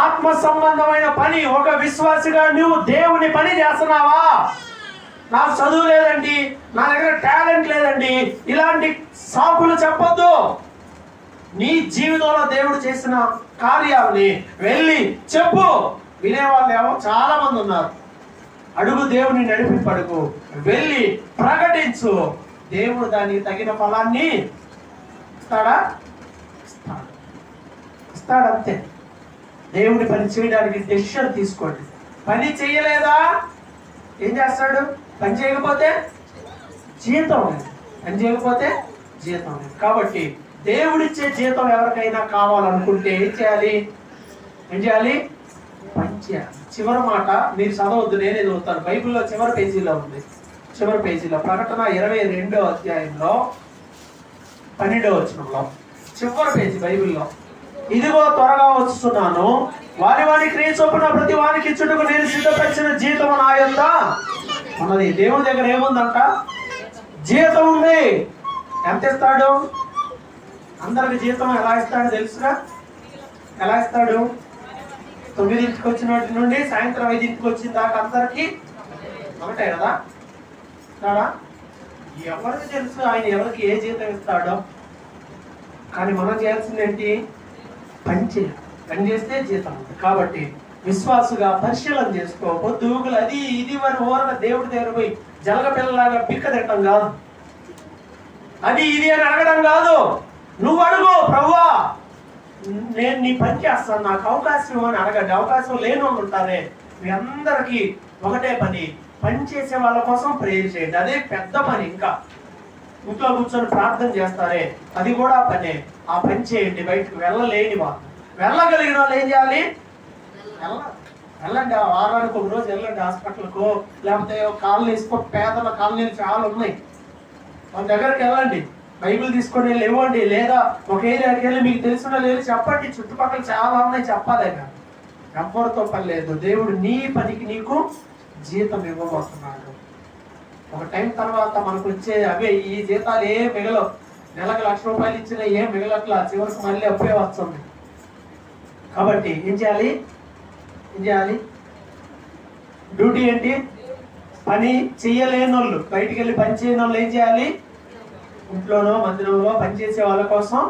ఆత్మ సంబంధమైన పని. ఒక విశ్వాసిగా నువ్వు దేవుని పని చేస్తున్నావా? నాకు చదువు లేదండి, నా దగ్గర టాలెంట్ లేదండి, ఇలాంటి సాకులు చెప్పొద్దు. నీ జీవితంలో దేవుడు చేసిన కార్యాలని వెళ్ళి చెప్పు. వినేవాళ్ళు ఏమో చాలా మంది ఉన్నారు. అడుగు, దేవుని నడిపింపడుగు, వెళ్ళి ప్రకటించు. దేవుడు దానికి తగిన ఫలాన్ని ఇస్తాడా? ఇస్తాడంతే. దేవుడి పని చేయడానికి డెసిషన్ తీసుకోండి. పని చేయలేదా ఏం చేస్తాడు? పని చేయకపోతే జీతం లేదు, పని చేయకపోతే జీతం లేదు. కాబట్టి దేవుడిచ్చే జీతం ఎవరికైనా కావాలనుకుంటే ఏం చేయాలి? పని చేయాలి. చివరి మాట మీరు చదవద్దు, నేనే చదువుతాను. బైబిల్లో చివరి పేజీలో ఉంది. చివరి పేజీలో ప్రకటన 22వ అధ్యాయంలో 12వ వచనంలో చివరి పేజీ బైబిల్లో, ఇదిగో త్వరగా వస్తున్నాను, వారి క్రియ చొప్పున ప్రతి వారికి ఇచ్చుటకు నేను సిద్ధపరిచిన జీతం నా యొద్ద ఉన్నది. దేవుని దగ్గర ఏముందంట? జీతం ఉంది. ఎంత ఇస్తాడు? అందరికి జీతం ఎలా ఇస్తాడో తెలుసుగా? ఎలా ఇస్తాడు? 9ంటికి వచ్చిన నుండి సాయంత్రం 5ంటికి వచ్చిన దాకా అందరికి ఒకటే కదా? ఎవరికి తెలుసు ఆయన ఎవరికి ఏ జీతం ఇస్తాడో? కానీ మనం చేయాల్సింది ఏంటి? పని చేయాలి. పని చేస్తే జీతం ఉంది. కాబట్టి విశ్వాసుగా పరిశీలన చేసుకో. పొద్దుగులు అది ఇది వారి ఓరగా దేవుడి దగ్గర పోయి జలగ పిల్లలాగా పిక్క తిట్టడం కాదు, అది ఇది అని అడగడం కాదు. నువ్వు అడుగు, ప్రభువా నేను నీ పని చేస్తాను, నాకు అవకాశం అని అడగండి. అవకాశం లేని వాళ్ళు ఉంటారే, మీ అందరికీ ఒకటే పని, పని చేసే వాళ్ళ కోసం ప్రేయర్ చేయండి. అదే పెద్ద పని. ఇంకా ఇంట్లో కూర్చొని ప్రార్థన చేస్తారే, అది కూడా పనే. ఆ పని చేయండి. బయటకు వెళ్ళలేని వాళ్ళు, వెళ్ళగలిగిన వాళ్ళు ఏం చేయాలి? వెళ్ళండి. ఆ వారానికి ఒక రోజు వెళ్ళండి హాస్పిటల్కో, లేకపోతే కాలనీస్కో. పేదల కాలనీలు చాలా ఉన్నాయి, వాళ్ళ దగ్గరికి వెళ్ళండి. బైబిల్ తీసుకొని వెళ్ళి ఇవ్వండి. లేదా ఒక ఏరియాకి వెళ్ళి మీకు తెలిసిన లేదు చెప్పండి. చుట్టుపక్కల చాలా ఉన్నాయి, చెప్పాలి. ఎవరితో పని లేదు. దేవుడు నీ పనికి నీకు జీతం ఇవ్వబోతున్నాడు. ఒక టైం తర్వాత మనకు వచ్చే అవే ఈ జీతాలు ఏం మిగలవు. నెలకు 1,00,000 రూపాయలు ఇచ్చినా ఏం మిగలట్లా, చివరికి మళ్ళీ అప్పుడే వస్తుంది. కాబట్టి ఏం చేయాలి? డ్యూటీ ఏంటి? పని చెయ్యలేని వాళ్ళు, బయటికి వెళ్ళి పని చేయని వాళ్ళు ఏం చేయాలి? ఇంట్లోనో మందిరంలో పనిచేసే వాళ్ళ కోసం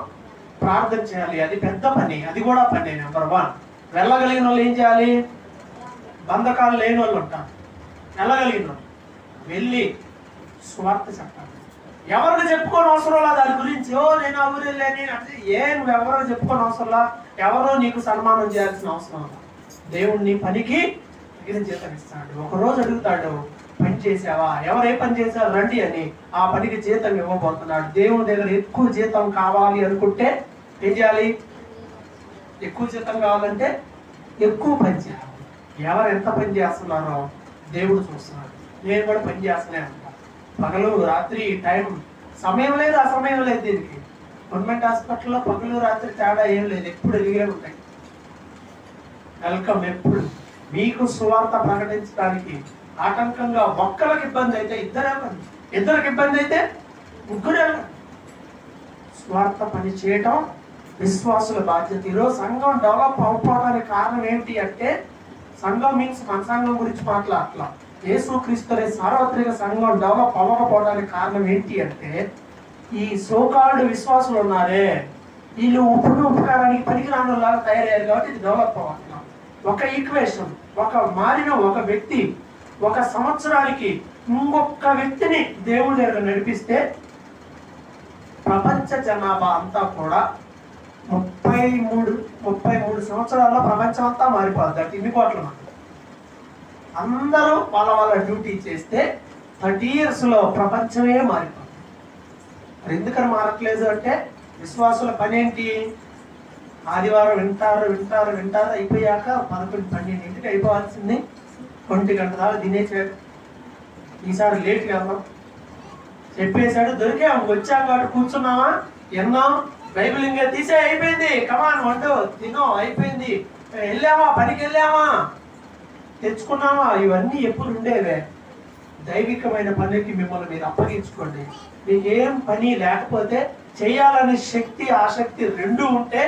ప్రార్థన చేయాలి. అది పెద్ద పని, అది కూడా పని. నెంబర్ 1. వెళ్ళగలిగిన వాళ్ళు ఏం చేయాలి? బంధకాలు లేని వాళ్ళు ఉంటారు, వెళ్ళగలిగిన వాళ్ళు వెళ్ళి సువార్త చెప్పాలి. ఎవరికి చెప్పుకోని అవసరంలా దాని గురించి, నేను ఆ ఊరు వెళ్ళాను అంటే నువ్వు ఎవరో చెప్పుకోని అవసరంలా, ఎవరో నీకు సన్మానం చేయాల్సిన అవసరం. దేవుడు నీ పనికి తగిన జీతం ఇస్తాడు. ఒకరోజు అడుగుతాడు, పని చేసావా, ఎవరే పని చేశారు రండి అని. ఆ పనికి జీతం ఇవ్వబోతున్నాడు. దేవుని దగ్గర ఎక్కువ జీతం కావాలి అనుకుంటే ఏం చేయాలి? ఎక్కువ జీతం కావాలంటే ఎక్కువ పని చేయాలి. ఎవరు ఎంత పని చేస్తున్నారో దేవుడు చూస్తున్నాడు. నేను కూడా పని చేస్తూనే ఉంటాను. పగలు రాత్రి టైం సమయం లేదు, అసమయం లేదు. దీనికి గవర్నమెంట్ హాస్పిటల్లో పగలు రాత్రి తేడా ఏం లేదు, ఎప్పుడు ఎదిగే ఉంటాయి. వెల్కమ్. ఎప్పుడు మీకు సువార్త ప్రకటించడానికి ఆటంకంగా ఒక్కరికి ఇబ్బంది అయితే ఇద్దరికి ఇబ్బంది అయితే ముగ్గురే. స్వార్థ పని చేయటం విశ్వాసుల బాధ్యత. ఈరోజు సంఘం డెవలప్ అవ్వడానికి కారణం ఏంటి అంటే, సంఘం మీన్స్ మన సంఘం గురించి మాట్లాడట్లా, యేసుక్రీస్తు సార్వత్రిక సంఘం డెవలప్ అవ్వకపోవడానికి కారణం ఏంటి అంటే, ఈ సోకాల్డ్ విశ్వాసులు ఉన్నారే వీళ్ళు ఉపకారానికి పనికిరానులాగా తయారయ్యారు కాబట్టి ఇది డెవలప్ అవ్వట్లా. ఒక ఈక్వేషన్, మారిన ఒక వ్యక్తి ఒక సంవత్సరానికి ఇంకొక వ్యక్తిని దేవుడి దగ్గర నడిపిస్తే ప్రపంచ జనాభా అంతా కూడా 33 సంవత్సరాల్లో ప్రపంచం అంతా మారిపోద్ది. అంటే ఇన్ని కోట్ల మంది అందరూ వాళ్ళ డ్యూటీ చేస్తే 30 years లో ప్రపంచమే మారిపోతుంది. మరి ఎందుకని మారట్లేదు అంటే, విశ్వాసుల పని ఏంటి? ఆదివారం వింటారు అయిపోయాక 11-12 అయిపోవాల్సింది 1 గంట దాకా తినేసాడు. ఈసారి లేట్గా వెళ్దాం చెప్పేశాడు, దొరికాము, వచ్చాక కాబట్టి కూర్చున్నామా, ఎన్నాం, బైబిల్ ఇంకా తీసే అయిపోయింది, కమాన్ వండు తినో అయిపోయింది, వెళ్ళామా పనికి వెళ్ళామా తెచ్చుకున్నామా, ఇవన్నీ ఎప్పుడు ఉండేవే. దైవికమైన పనికి మిమ్మల్ని మీరు అప్పగించుకోండి. మీకేం పని లేకపోతే చేయాలనే శక్తి ఆసక్తి రెండూ ఉంటే,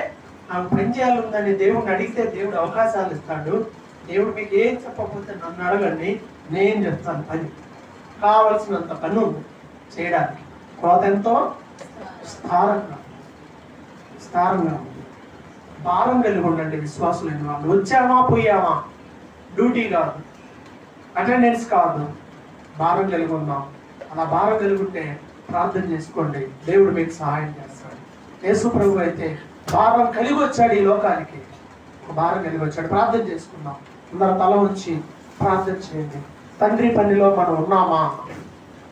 నాకు పని చేయాలని దేవుడిని అడిగితే దేవుడు అవకాశాలు ఇస్తాడు. దేవుడు మీకు ఏం చెప్పకపోతే నన్ను అడగండి, నేను చెప్తాను. పని కావలసినంత పని ఉంది చేయడానికి. కోత ఎంతో స్థారంగా ఉంది. భారం కలిగి ఉండండి విశ్వాసులైన వాళ్ళు. వచ్చామా పోయామా డ్యూటీ కాదు, అటెండెన్స్ కాదు, భారం కలిగి ఉన్నాం. అలా భారం కలిగి ఉంటే ప్రార్థన చేసుకోండి, దేవుడు మీకు సహాయం చేస్తాడు. యేసు ప్రభు అయితే భారం కలిగి వచ్చాడు ఈ లోకానికి, ఒక భారం కలిగి వచ్చాడు. ప్రార్థన చేసుకుందాం. అందరూ తల ఉంచి ప్రార్థన చేయండి. తండ్రి పనిలో మనం ఉన్నామా?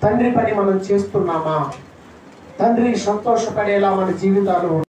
తండ్రి పని మనం చేస్తున్నామా? తండ్రి సంతోషపడేలా మన జీవితాలు